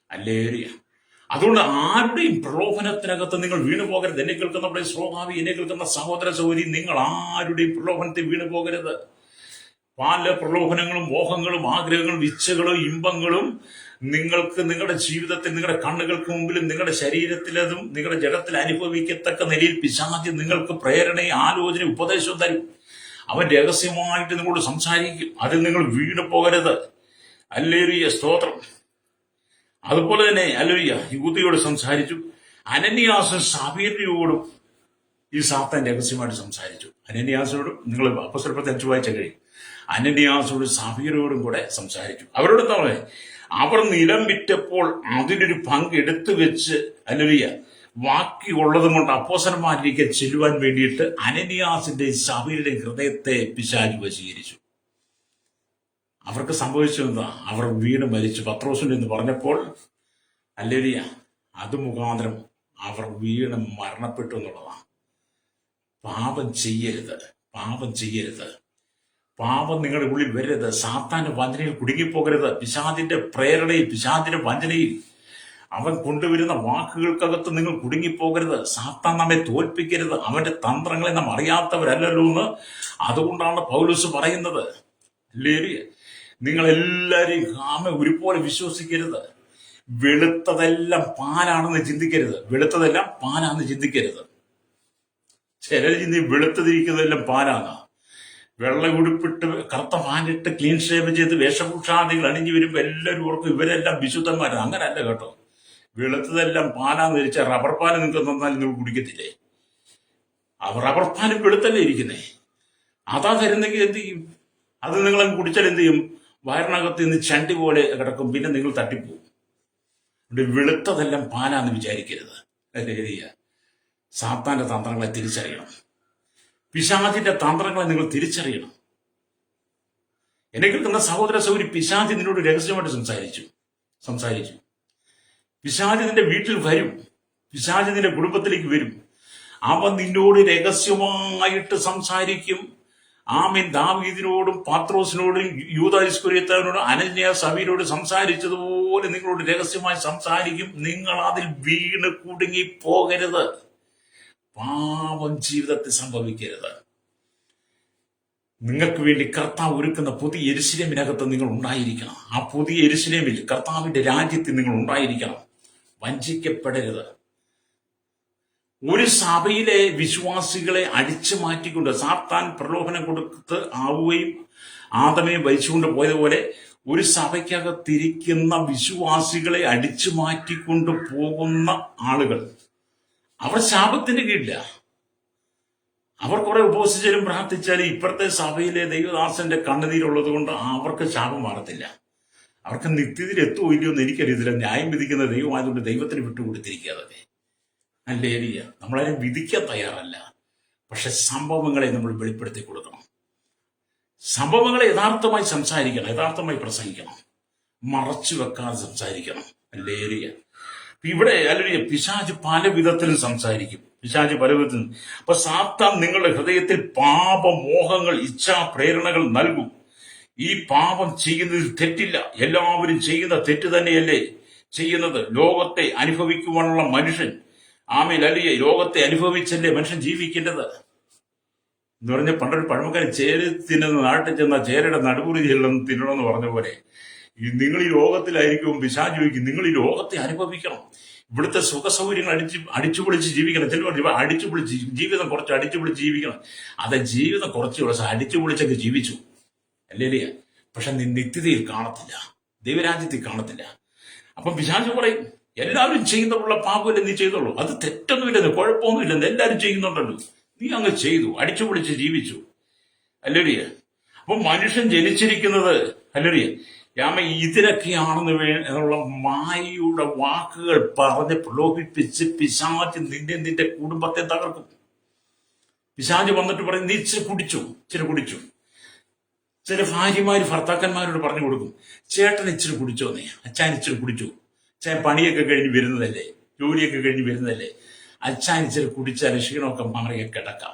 Speaker 1: ഹല്ലേലൂയ. അതുകൊണ്ട് ആരുടെയും പ്രലോഭനത്തിനകത്ത് നിങ്ങൾ വീണു പോകരുത്. എന്നെ കേൾക്കുന്ന ശ്രോതാവി, എന്നെ കേൾക്കുന്ന സഹോദര സഹോദരി, നിങ്ങൾ ആരുടെയും പ്രലോഭനത്തിൽ വീണു പോകരുത്. പല പ്രലോഭനങ്ങളും മോഹങ്ങളും ആഗ്രഹങ്ങളും ഇച്ഛകളും ഇമ്പങ്ങളും നിങ്ങൾക്ക് നിങ്ങളുടെ ജീവിതത്തിൽ, നിങ്ങളുടെ കണ്ണുകൾക്ക് മുമ്പിലും നിങ്ങളുടെ ശരീരത്തിലതും നിങ്ങളുടെ ജഡത്തിൽ അനുഭവിക്കത്തക്ക നിലയിൽ പിശാച് നിങ്ങൾക്ക് പ്രേരണയും ആലോചന ഉപദേശവും തരും. അവൻ രഹസ്യമായിട്ട് നിങ്ങളോട് സംസാരിക്കും. അതിൽ നിങ്ങൾ വീണു പോകരുത്. ഹല്ലേലൂയ, സ്തോത്രം. അതുപോലെ തന്നെ ഹല്ലേലൂയ, യൂദയോട് സംസാരിച്ചു. അനന്യാസും സഫീറിനോടും ഈ സാത്താൻ രഹസ്യമായിട്ട് സംസാരിച്ചു. അനന്യാസോടും, നിങ്ങൾ അപ്പോസ്തലപ്രവൃത്തി 5 വായിച്ച കഴിയും, അനന്യാസോടും സഫീറോടും കൂടെ സംസാരിച്ചു. അവരോട് എന്താ പറയുക? അവർ നിലം വിറ്റപ്പോൾ അതിനൊരു പങ്ക് എടുത്തു വെച്ച് ഹല്ലേലൂയ ബാക്കിയുള്ളതും കൊണ്ട് അപ്പോസ്തലന്മാരിലേക്ക് ചെല്ലുവാൻ വേണ്ടിയിട്ട് അനന്യാസിന്റെ സഫീറിന്റെ ഹൃദയത്തെ പിശാച് വശീകരിച്ചു. അവർക്ക് സംഭവിച്ചതെന്താ? അവർ വീണ് മരിച്ചു. പത്രോസിന് എന്ന് പറഞ്ഞപ്പോൾ ഹല്ലേലൂയ അത് മുഖാന്തരം അവർ വീണ് മരണപ്പെട്ടു എന്നുള്ളതാണ്. പാപം ചെയ്യരുത്, പാപം ചെയ്യരുത്, പാപം നിങ്ങളുടെ ഉള്ളിൽ വരരുത്. സാത്താന്റെ വഞ്ചനയിൽ കുടുങ്ങിപ്പോകരുത്. പിശാചിന്റെ പ്രേരണയിൽ, പിശാചിന്റെ വഞ്ചനയിൽ അവൻ കൊണ്ടുവരുന്ന വാക്കുകൾക്കകത്ത് നിങ്ങൾ കുടുങ്ങിപ്പോകരുത്. സാത്താൻ നമ്മെ തോൽപ്പിക്കരുത്. അവന്റെ തന്ത്രങ്ങളെ നാം അറിയാത്തവരല്ലല്ലോ എന്ന്. അതുകൊണ്ടാണ് പൗലോസ് പറയുന്നത്, ഹല്ലേലൂയ, നിങ്ങളെല്ലാവരെയും ഒരുപോലെ വിശ്വസിക്കരുത്. വെളുത്തതെല്ലാം പാലാണെന്ന് ചിന്തിക്കരുത്. വെളുത്തതെല്ലാം പാലാണെന്ന് ചിന്തിക്കരുത്. ചിലർ ചിന്തി വെളുത്തതിരിക്കുന്നതെല്ലാം പാലാണ്. വെള്ള ഉടുപ്പിട്ട് കറുത്ത പാനിട്ട് ക്ലീൻ ഷേവ് ചെയ്ത് വേഷഭൂഷാദികൾ അണിഞ്ഞു വരുമ്പോൾ എല്ലാവരും ഓർക്കും ഇവരെല്ലാം വിശുദ്ധന്മാരാണ്. അങ്ങനല്ല കേട്ടോ. വെളുത്തതെല്ലാം പാലാന്ന് ധരിച്ച റബ്ബർ പാല് നിങ്ങൾക്ക് തന്നാലും നിങ്ങൾ കുടിക്കത്തില്ലേ? റബ്ബർ പാലും വെളുത്തല്ലേ ഇരിക്കുന്നേ. അതാ തരുന്നെങ്കിൽ എന്ത് ചെയ്യും? അത് നിങ്ങൾ കുടിച്ചാൽ എന്ത് ചെയ്യും? വയറിനകത്ത് നിന്ന് ചണ്ടി പോലെ കിടക്കും. പിന്നെ നിങ്ങൾ തട്ടിപ്പോവും. വെളുത്തതെല്ലാം പാലാന്ന് വിചാരിക്കരുത്. സാത്താന്റെ തന്ത്രങ്ങളെ തിരിച്ചറിയണം. പിശാചിന്റെ തന്ത്രങ്ങളെ നിങ്ങൾ തിരിച്ചറിയണം. എന്നെ കേൾക്കുന്ന സഹോദര സഹോദരി, പിശാചി നിന്നോട് രഹസ്യമായിട്ട് സംസാരിച്ചു. പിശാചി നിന്റെ വീട്ടിൽ വരും. പിശാചി നിന്റെ കുടുംബത്തിലേക്ക് വരും. അവൻ നിന്നോട് രഹസ്യമായിട്ട് സംസാരിക്കും. ആമീൻ. ദാവീദിനോടും പത്രോസിനോടും യൂദ ഇസ്കറിയോത്തോടും അനന്യ സഫീരോട് സംസാരിച്ചതുപോലെ നിങ്ങളോട് രഹസ്യമായി സംസാരിക്കും. നിങ്ങൾ അതിൽ വീണ് കുടുങ്ങി പോകരുത്. പാപം ജീവിതത്തിൽ സംഭവിക്കരുത്. നിങ്ങൾക്ക് വേണ്ടി കർത്താവ് ഒരുക്കുന്ന പുതിയ യെരൂശലേമിനകത്ത് നിങ്ങൾ ഉണ്ടായിരിക്കണം. ആ പുതിയ യെരൂശലേമിൽ, കർത്താവിന്റെ രാജ്യത്തിൽ നിങ്ങൾ ഉണ്ടായിരിക്കണം. വഞ്ചിക്കപ്പെടരുത്. ഒരു സഭയിലെ വിശ്വാസികളെ അടിച്ചു മാറ്റിക്കൊണ്ട് സാത്താൻ പ്രലോഭനം കൊടുത്ത് ആവുകയും ആദമയെ വഹിച്ചുകൊണ്ട് പോയതുപോലെ ഒരു സഭയ്ക്കകത്തിരിക്കുന്ന വിശ്വാസികളെ അടിച്ചു മാറ്റിക്കൊണ്ട് പോകുന്ന ആളുകൾ, അവർ ശാപത്തിന്റെ കീഴില്ല. അവർ കുറെ ഉപവസിച്ചാലും പ്രാർത്ഥിച്ചാലും ഇപ്പോഴത്തെ സഭയിലെ ദൈവദാസന്റെ കണ്ണുനീരുള്ളത് കൊണ്ട് അവർക്ക് ശാപം മാറത്തില്ല. അവർക്ക് നിത്യത്തിൽ എത്തുമോ ഇല്ലയോ എന്ന് എനിക്കറിയത്തില്ല. ന്യായം വിധിക്കുന്ന ദൈവമായതുകൊണ്ട് ദൈവത്തിന് വിട്ടുകൊടുത്തിരിക്കുക. അതൊക്കെ ഹല്ലേലൂയ. നമ്മളാരും വിധിക്കാൻ തയ്യാറല്ല. പക്ഷെ സംഭവങ്ങളെ നമ്മൾ വെളിപ്പെടുത്തി കൊടുക്കണം. സംഭവങ്ങളെ യഥാർത്ഥമായി സംസാരിക്കണം, യഥാർത്ഥമായി പ്രസംഗിക്കണം, മറച്ചു വെക്കാതെ സംസാരിക്കണം. ഹല്ലേലൂയ. ഇവിടെ ഹല്ലേലൂയ പിശാച് പല വിധത്തിലും സംസാരിക്കും. അപ്പൊ സാത്താൻ നിങ്ങളുടെ ഹൃദയത്തിൽ പാപമോഹങ്ങൾ, ഇച്ഛാ പ്രേരണകൾ നൽകും. ഈ പാപം ചെയ്യുന്നതിൽ തെറ്റില്ല. എല്ലാവരും ചെയ്യുന്ന തെറ്റ് തന്നെയല്ലേ ചെയ്യുന്നത്. ലോകത്തെ അനുഭവിക്കുവാനുള്ള മനുഷ്യൻ ആമേൻ അല്ലേ, ലോകത്തെ അനുഭവിച്ചല്ലേ മനുഷ്യൻ ജീവിക്കേണ്ടത് എന്ന് പറഞ്ഞ പണ്ടൊരു പഴമക്കാരൻ ചേര് തിന്നുന്ന നാട്ടിൽ ചെന്ന ചേരയുടെ നടുപുറി തിന്നണമെന്ന് പറഞ്ഞ പോലെ നിങ്ങൾ ഈ ലോകത്തിലായിരിക്കും പിശാച് ചോദിക്കും. നിങ്ങൾ ഈ ലോകത്തെ അനുഭവിക്കണം, ഇവിടുത്തെ സുഖസൗകര്യങ്ങൾ അടിച്ചുപൊളിച്ച് ജീവിക്കണം. ചില അടിച്ചുപൊളിച്ച് ജീവിതം കുറച്ച് അടിച്ചുപൊളിച്ച് ജീവിക്കണം. അത് ജീവിതം കുറച്ച് ദിവസം അടിച്ചുപൊളിച്ചൊക്കെ ജീവിച്ചു അല്ലേ, പക്ഷെ നിത്യതയിൽ കാണത്തില്ല, ദൈവരാജ്യത്തിൽ കാണത്തില്ല. അപ്പം പിശാച് പറയും എല്ലാവരും ചെയ്യുന്നുള്ള പാപമല്ലേ നീ ചെയ്തോളൂ, അത് തെറ്റൊന്നുമില്ലെന്ന്, കുഴപ്പമൊന്നുമില്ലെന്ന്, എല്ലാവരും ചെയ്യുന്നുണ്ടല്ലോ, നീ അങ്ങ് ചെയ്തു, അടിച്ചുപൊളിച്ച് ജീവിച്ചു അല്ലേ. അപ്പൊ മനുഷ്യൻ ജനിച്ചിരിക്കുന്നത് അല്ലേ ഇതിനൊക്കെയാണെന്ന് എന്നുള്ള മായയുടെ വാക്കുകൾ പറഞ്ഞ് പ്രലോഭിപ്പിച്ച് പിശാച് നിന്റെ കുടുംബത്തെ തകർക്കും. പിശാച് വന്നിട്ട് പറയും നീ ഇച്ചിരി കുടിച്ചു. ചില ഭാര്യമാര് ഭർത്താക്കന്മാരോട് പറഞ്ഞു കൊടുക്കും, ചേട്ടൻ ഇച്ചിരി കുടിച്ചോ, നീ അച്ഛൻ ഇച്ചിരി കുടിച്ചു, അച്ഛൻ പണിയൊക്കെ കഴിഞ്ഞ് വരുന്നതല്ലേ, ജോലിയൊക്കെ കഴിഞ്ഞ് വരുന്നതല്ലേ, അച്ഛൻ ഇച്ചിരി കുടിച്ചാൽ ക്ഷീണമൊക്കെ മാറിയൊക്കെ കിടക്കാം.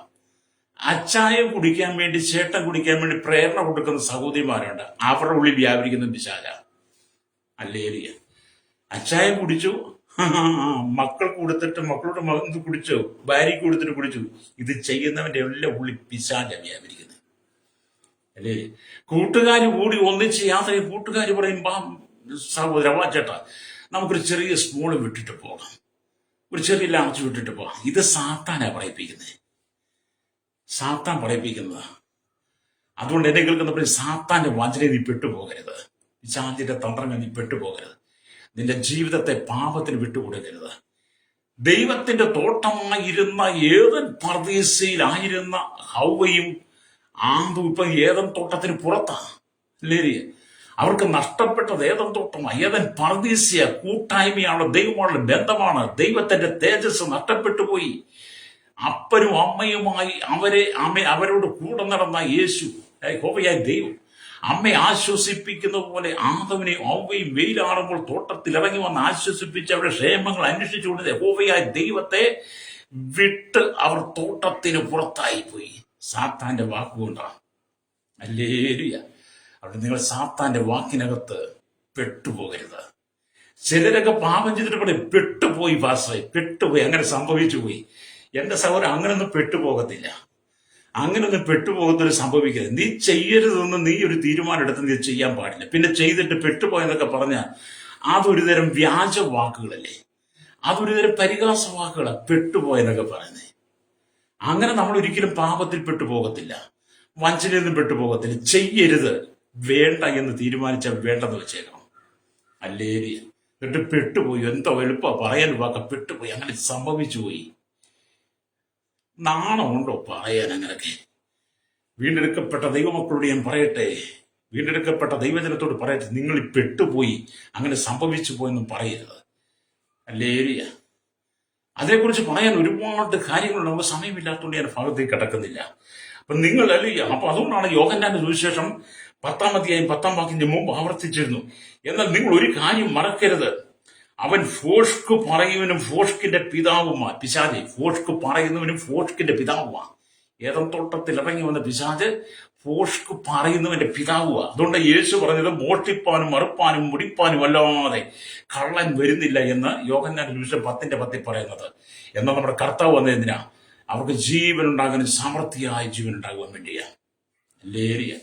Speaker 1: അച്ചായം കുടിക്കാൻ വേണ്ടി, ചേട്ടൻ കുടിക്കാൻ വേണ്ടി പ്രേരണ കൊടുക്കുന്ന സഹോദരിമാരുണ്ട്. അവരുടെ ഉള്ളിൽ വ്യാപരിക്കുന്ന പിശാച അല്ലേലിയ. അച്ചായം കുടിച്ചു, മക്കൾ കൊടുത്തിട്ട് മക്കളുടെ മകൻ കുടിച്ചു, ഭാര്യയ്ക്ക് കൊടുത്തിട്ട് കുടിച്ചു. ഇത് ചെയ്യുന്നവന്റെ എല്ലാം ഉള്ളിൽ പിശാച വ്യാപരിക്കുന്നത് അല്ലേ. കൂട്ടുകാർ കൂടി ഒന്നിച്ച് യാത്ര, കൂട്ടുകാർ പറയും സഹോദര ചേട്ടാ നമുക്കൊരു ചെറിയ സ്മോള് വിട്ടിട്ട് പോകാം, ഒരു ചെറിയ ലാർജ് വിട്ടിട്ട് പോകാം. ഇത് സാത്താനാ പറയിപ്പിക്കുന്നത്, സാത്താൻ പറയിപ്പിക്കുന്നത്. അതുകൊണ്ട് എന്നെ കേൾക്കുന്ന സാത്താന്റെ വഞ്ചനയിൽ നീ പെട്ടുപോകരുത്, പിശാചിന്റെ തന്ത്രങ്ങൾ നീ പെട്ടുപോകരുത്, നിന്റെ ജീവിതത്തെ പാപത്തിന് വിട്ടുകൊടുക്കരുത്. ദൈവത്തിന്റെ തോട്ടമായിരുന്ന ഏദൻ പർദീസയിലായിരുന്ന ഹൗവയും ആദവും ഇപ്പൊ ഏദൻ തോട്ടത്തിന് പുറത്താ അല്ലേ. അവർക്ക് നഷ്ടപ്പെട്ടത് ഏദൻ തോട്ടമാണ്, ഏദൻ പർദീസയ കൂട്ടായ്മയാണ്, ദൈവമുള്ള ബന്ധമാണ്. ദൈവത്തിന്റെ തേജസ് നഷ്ടപ്പെട്ടു പോയി. അപ്പനും അമ്മയുമായി അവരോട് കൂടെ നടന്ന യേശു യഹോവയായ ദൈവം അമ്മയെ ആശ്വസിപ്പിക്കുന്ന പോലെ ആദവിനെ ഔവയും വെയിലാറുമ്പോൾ തോട്ടത്തിൽ ഇറങ്ങി വന്ന് ആശ്വസിപ്പിച്ച് അവരുടെ ക്ഷേമങ്ങൾ അന്വേഷിച്ചുകൊണ്ട് യഹോവയായ ദൈവത്തെ വിട്ട് അവർ തോട്ടത്തിന് പുറത്തായി പോയി. സാത്താന്റെ വാക്കുകൊണ്ടാണ് അല്ലേലൂയ. അവിടെ നിങ്ങൾ സാത്താന്റെ വാക്കിനകത്ത് പെട്ടുപോകരുത്. ചിലരൊക്കെ പാപം ചെയ്തിട്ട് പറയും പെട്ടുപോയി പാസ്സായി, പെട്ടുപോയി, അങ്ങനെ സംഭവിച്ചു പോയി. എന്റെ സഹോദരൻ അങ്ങനൊന്നും പെട്ടുപോകത്തില്ല, അങ്ങനൊന്നും പെട്ടുപോകത്തൊരു സംഭവിക്കരുത്. നീ ചെയ്യരുതെന്ന് നീ ഒരു തീരുമാനം എടുത്ത് നീ ചെയ്യാൻ പാടില്ല. പിന്നെ ചെയ്തിട്ട് പെട്ടുപോയെന്നൊക്കെ പറഞ്ഞാൽ അതൊരു തരം വ്യാജ വാക്കുകളല്ലേ, അതൊരു തരം പരിഹാസ വാക്കുകളാണ് പെട്ടുപോയെന്നൊക്കെ പറയുന്നത്. അങ്ങനെ നമ്മൾ ഒരിക്കലും പാപത്തിൽ പെട്ടുപോകത്തില്ല, വഞ്ചനയൊന്നും പെട്ടുപോകത്തില്ല. ചെയ്യരുത്, വേണ്ട എന്ന് തീരുമാനിച്ചാൽ വേണ്ടെന്ന് വെച്ചേക്കണം അല്ലേരിയ. എന്നിട്ട് പെട്ടുപോയി, എന്തോ എളുപ്പ പറയാൻ വാക്ക പെട്ടുപോയി, അങ്ങനെ സംഭവിച്ചു പോയി. നാണമുണ്ടോ പറയാൻ അങ്ങനൊക്കെ? വീണ്ടെടുക്കപ്പെട്ട ദൈവമക്കളോട് ഞാൻ പറയട്ടെ, വീണ്ടെടുക്കപ്പെട്ട ദൈവജനത്തോട് പറയട്ടെ, നിങ്ങൾ പെട്ടുപോയി, അങ്ങനെ സംഭവിച്ചു പോയെന്നും പറയരുത് അല്ലേരിയ. അതേക്കുറിച്ച് പറയാൻ ഒരുപാട് കാര്യങ്ങളുണ്ട്, നമുക്ക് സമയമില്ലാത്തതുകൊണ്ട് ഞാൻ ഭാഗത്തേക്ക് കിടക്കുന്നില്ല. അപ്പൊ നിങ്ങൾ അല്ലേ, അപ്പൊ അതുകൊണ്ടാണ് യോഹന്നാന്റെ സുവിശേഷം 10-ാം അധ്യായം 10-ാം വാക്യത്തിന് മുമ്പ് ആവർത്തിച്ചിരുന്നു. എന്നാൽ നിങ്ങൾ ഒരു കാര്യം മറക്കരുത്, അവൻ ഫോഷ്ക്ക് പറയുന്നവനും ഫോഷ്കിന്റെ പിതാവുമാ. പിശാച് ഫോഷ്ക്ക് പറയുന്നവനും ഫോഷ്കിന്റെ പിതാവുമാ. ഏതം തോട്ടത്തിൽ ഇറങ്ങി വന്ന പിശാച് ഫോഷ്ക്ക് പറയുന്നവന്റെ പിതാവുമാ. അതുകൊണ്ട് യേശു പറഞ്ഞത് മോഷ്ടിപ്പാനും മറുപ്പാനും മുടിപ്പാനും അല്ലാതെ കള്ളൻ വരുന്നില്ല എന്ന് യോഹന്നാന്റെ സുവിശേഷം 10:10 പറയുന്നത്. എന്നാൽ നമ്മുടെ കർത്താവ് വന്നതിനാ അവർക്ക് ജീവൻ ഉണ്ടാകാനും സമൃദ്ധിയായ ജീവൻ ഉണ്ടാകുവാൻ വേണ്ടിയാ അല്ലേരിയ.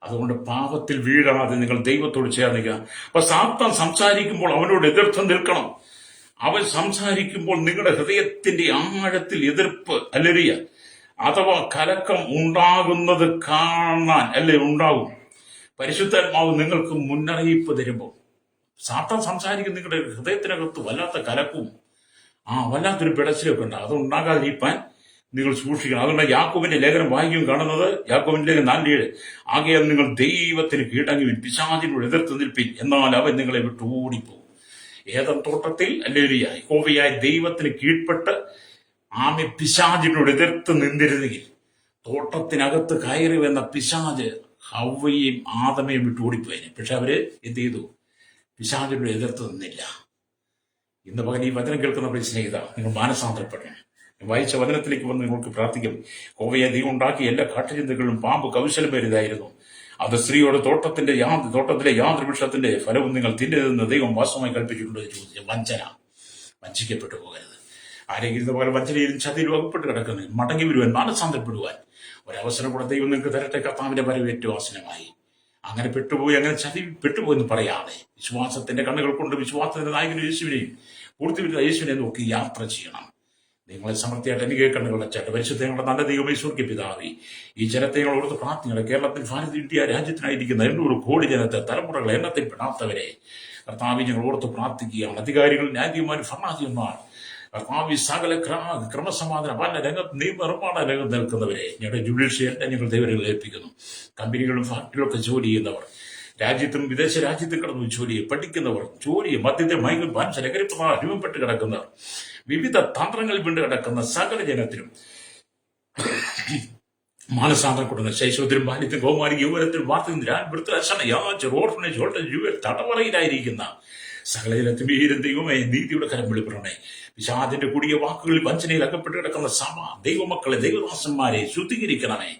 Speaker 1: അതുകൊണ്ട് പാപത്തിൽ വീഴാതെ നിങ്ങൾ ദൈവത്തോട് ചേർന്നിക്കുക. അപ്പൊ സാത്താൻ സംസാരിക്കുമ്പോൾ അവനോട് എതിർത്ത് നിൽക്കണം. അവൻ സംസാരിക്കുമ്പോൾ നിങ്ങളുടെ ഹൃദയത്തിന്റെ ആഴത്തിൽ എതിർപ്പ് അല്ലരിയ അഥവാ കലക്കം ഉണ്ടാകുന്നത് കാണാൻ അല്ലേ ഉണ്ടാകും. പരിശുദ്ധാത്മാവ് നിങ്ങൾക്ക് മുന്നറിയിപ്പ് തരുമ്പോൾ സാത്താൻ സംസാരിക്കും, നിങ്ങളുടെ ഹൃദയത്തിനകത്ത് വല്ലാത്ത കലക്കവും വല്ലാത്തൊരു പിടച്ചിലൊക്കെ ഉണ്ട്. അത് ഉണ്ടാകാതിരിക്കാൻ നിങ്ങൾ സൂക്ഷിക്കണം. അതുകൊണ്ട് യാക്കോബിന്റെ ലേഖനം വായിക്കും കാണുന്നത്, യാക്കോബിന്റെ ലേഖനം 4:7, ആകയാൽ നിങ്ങൾ ദൈവത്തിന് കീഴടങ്ങുവിൻ, പിശാചിനോട് എതിർത്ത് നിൽപ്പിൻ, എന്നാൽ അവൻ നിങ്ങളെ വിട്ട് ഓടിപ്പോകും. ഏതൻ തോട്ടത്തിൽ അല്ലേലൂയ യഹോവയായ ദൈവത്തിന് കീഴ്പ്പെട്ട് പിശാചിനോട് എതിർത്ത് നിന്നിരുന്നെങ്കിൽ തോട്ടത്തിനകത്ത് കയറി വന്ന പിശാച് ഹവ്വയെയും ആദമയും വിട്ട് ഓടിപ്പോയനെ. പക്ഷെ അവര് എന്ത് ചെയ്തു? പിശാചിനോട് എതിർത്ത് നിന്നില്ല. ഇന്ന് പകൽ ഈ വചനം കേൾക്കുന്ന സ്നേഹിത, നിങ്ങൾ മാനസാന്തരപ്പെടണം. വായിച്ച വചനത്തിലേക്ക് വന്ന് നിങ്ങൾക്ക് പ്രാർത്ഥിക്കും. യഹോവയായ ദൈവം ഉണ്ടാക്കിയ എല്ലാ കാട്ടുചിന്തകളും പാമ്പ് കൗശലം വരുന്നതായിരുന്നു. അത് സ്ത്രീയോട് തോട്ടത്തിലെ യാതൊരു വൃക്ഷത്തിന്റെ ഫലവും നിങ്ങൾ തിന്നരുതെന്ന് ദൈവം വാസ്തവമായി കൽപ്പിച്ചിട്ടുണ്ട് എന്ന് ചോദിച്ചു. വഞ്ചിക്കപ്പെട്ടു പോകരുത്. ആരെങ്കിലും ഇതുപോലെ വഞ്ചനയിലും ചതിയിലും അകപ്പെട്ട് കിടക്കുന്നത് മടങ്ങി വരുവാൻ, മാനസാന്തരപ്പെടുവാൻ ഒരവസരം കൂടെ ദൈവം നിങ്ങൾക്ക് തരട്ടെ. കർത്താവിന്റെ വരവേറ്റു ആസനമായി. അങ്ങനെ ചതി പെട്ടുപോയെന്ന് പറയാതെ വിശ്വാസത്തിന്റെ കണ്ണുകൾ കൊണ്ട് വിശ്വാസത്തിന്റെ നായകനും യേശുവിനെയും പൂർത്തിവിരുദ്ധ യേശുവിനെ നോക്കി യാത്ര ചെയ്യണം. നിങ്ങളെ സമൃദ്ധിയായിട്ട് എനിക്ക് കണ്ണുകൾ വെച്ചാട്ട് പരിശുദ്ധങ്ങളുടെ നല്ല ദൈവമേ സ്വർഗ്ഗ പിതാവേ, ഈ ജനത്തെ ഞങ്ങൾ ഓർത്ത് പ്രാർത്ഥനകളെ കേരളത്തിൽ ഭാരത ഇന്ത്യ രാജ്യത്തിനായിരിക്കുന്ന 800 കോടി ജനത്തെ തലമുറകൾ എണ്ണത്തിൽ പെടാത്തവരെ കർത്താവി ഞങ്ങൾ ഓർത്ത് പ്രാർത്ഥിക്കുകയാണ്. അധികാരികൾ, ന്യായാധിപന്മാർ, ഭരണാധിപന്മാർ, കർത്താവി സകല ക്രമസമാധാന പല രംഗത്ത് നിയമനിർമ്മാണ രംഗത്ത് നിൽക്കുന്നവരെ ഞങ്ങളുടെ ജുഡീഷ്യലിനെ ഞങ്ങൾ ദൈവങ്ങളിൽ ഏൽപ്പിക്കുന്നു. കമ്പനികളും ഫാക്ടറികളൊക്കെ ജോലി ചെയ്യുന്നവർ, രാജ്യത്തും വിദേശ രാജ്യത്തും കിടന്ന് ജോലി പഠിക്കുന്നവർ, മദ്യത്തെ മയങ്ങൾ ലഹരിപ്രദമായി രൂപപ്പെട്ട് കിടക്കുന്നവർ, വിവിധ തന്ത്രങ്ങൾ വീണ്ട് കിടക്കുന്ന സകല ജനത്തിനും മാനസാന്തരം കൊടുക്കുന്ന ശൈശവത്തിലും ബാല്യത്തിലും കൗമാരിക യുവനത്തിലും തടവറയിലായിരിക്കുന്ന സകല ജനത്തിനും വീരം ദൈവമേ നീതിയുടെ കരം വെളിപ്പെടണേ. പിശാചിന്റെ കൂടിയ വാക്കുകളിൽ വഞ്ചനയിൽ അകപ്പെട്ട് കിടക്കുന്ന സഭ, ദൈവമക്കളെ, ദൈവദാസന്മാരെ ശുദ്ധീകരിക്കണമേ.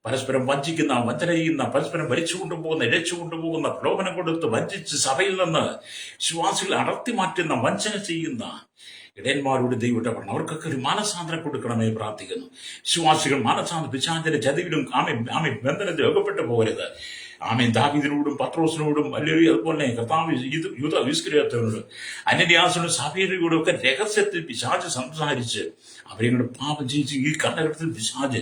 Speaker 1: പരസ്പരം വഞ്ചിക്കുന്ന, വഞ്ചന ചെയ്യുന്ന, പരസ്പരം ഇഴച്ചുകൊണ്ടുപോകുന്ന, പ്രലോഭനം കൊടുത്ത് വഞ്ചിച്ച് സഭയിൽ നിന്ന് വിശ്വാസികളെ അടർത്തി മാറ്റുന്ന, വഞ്ചന ചെയ്യുന്ന ഇടയന്മാരോട് ദൈവം ഇടപെടണം. അവർക്കൊക്കെ ഒരു മാനസാന്തരം കൊടുക്കണമേ പ്രാർത്ഥിക്കുന്നു. വിശ്വാസികൾ പിശാചിന്റെ ചതിവിലും ബന്ധനത്തിൽ അകപ്പെട്ടു പോകരുത്. ദാവീദിനോടും പത്രോസിനോടും അല്ലെങ്കിൽ അതുപോലെ കർത്താവ് യൂദാ ഇസ്കരിയോത്തോടും അനന്യാസിനോടും സഫീറിനോടും ഒക്കെ രഹസ്യത്തിൽ പിശാച് സംസാരിച്ച് അവരെ കൊണ്ട് പാപം ചെയ്യിച്ച് ഈ കാലഘട്ടത്തിൽ പിശാച്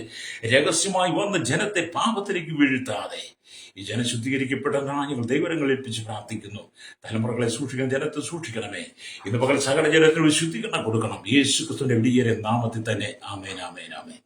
Speaker 1: രഹസ്യമായി വന്ന് ജനത്തെ പാപത്തിലേക്ക് വീഴ്ത്താതെ ഈ ജനം ശുദ്ധീകരിക്കപ്പെട്ട ഞങ്ങൾ ദൈവങ്ങൾ ഏൽപ്പിച്ച് പ്രാർത്ഥിക്കുന്നു. തലമുറകളെ സൂക്ഷിക്കണം, ജനത്തെ സൂക്ഷിക്കണമേ. ഇന്ന് പകൽ സകല ജനത്തിനോട് ശുദ്ധീകരണം കൊടുക്കണം. യേശു ക്രിസ്തുവിന്റെ വലിയ നാമത്തിൽ തന്നെ. ആമേൻ, ആമേൻ, ആമേൻ.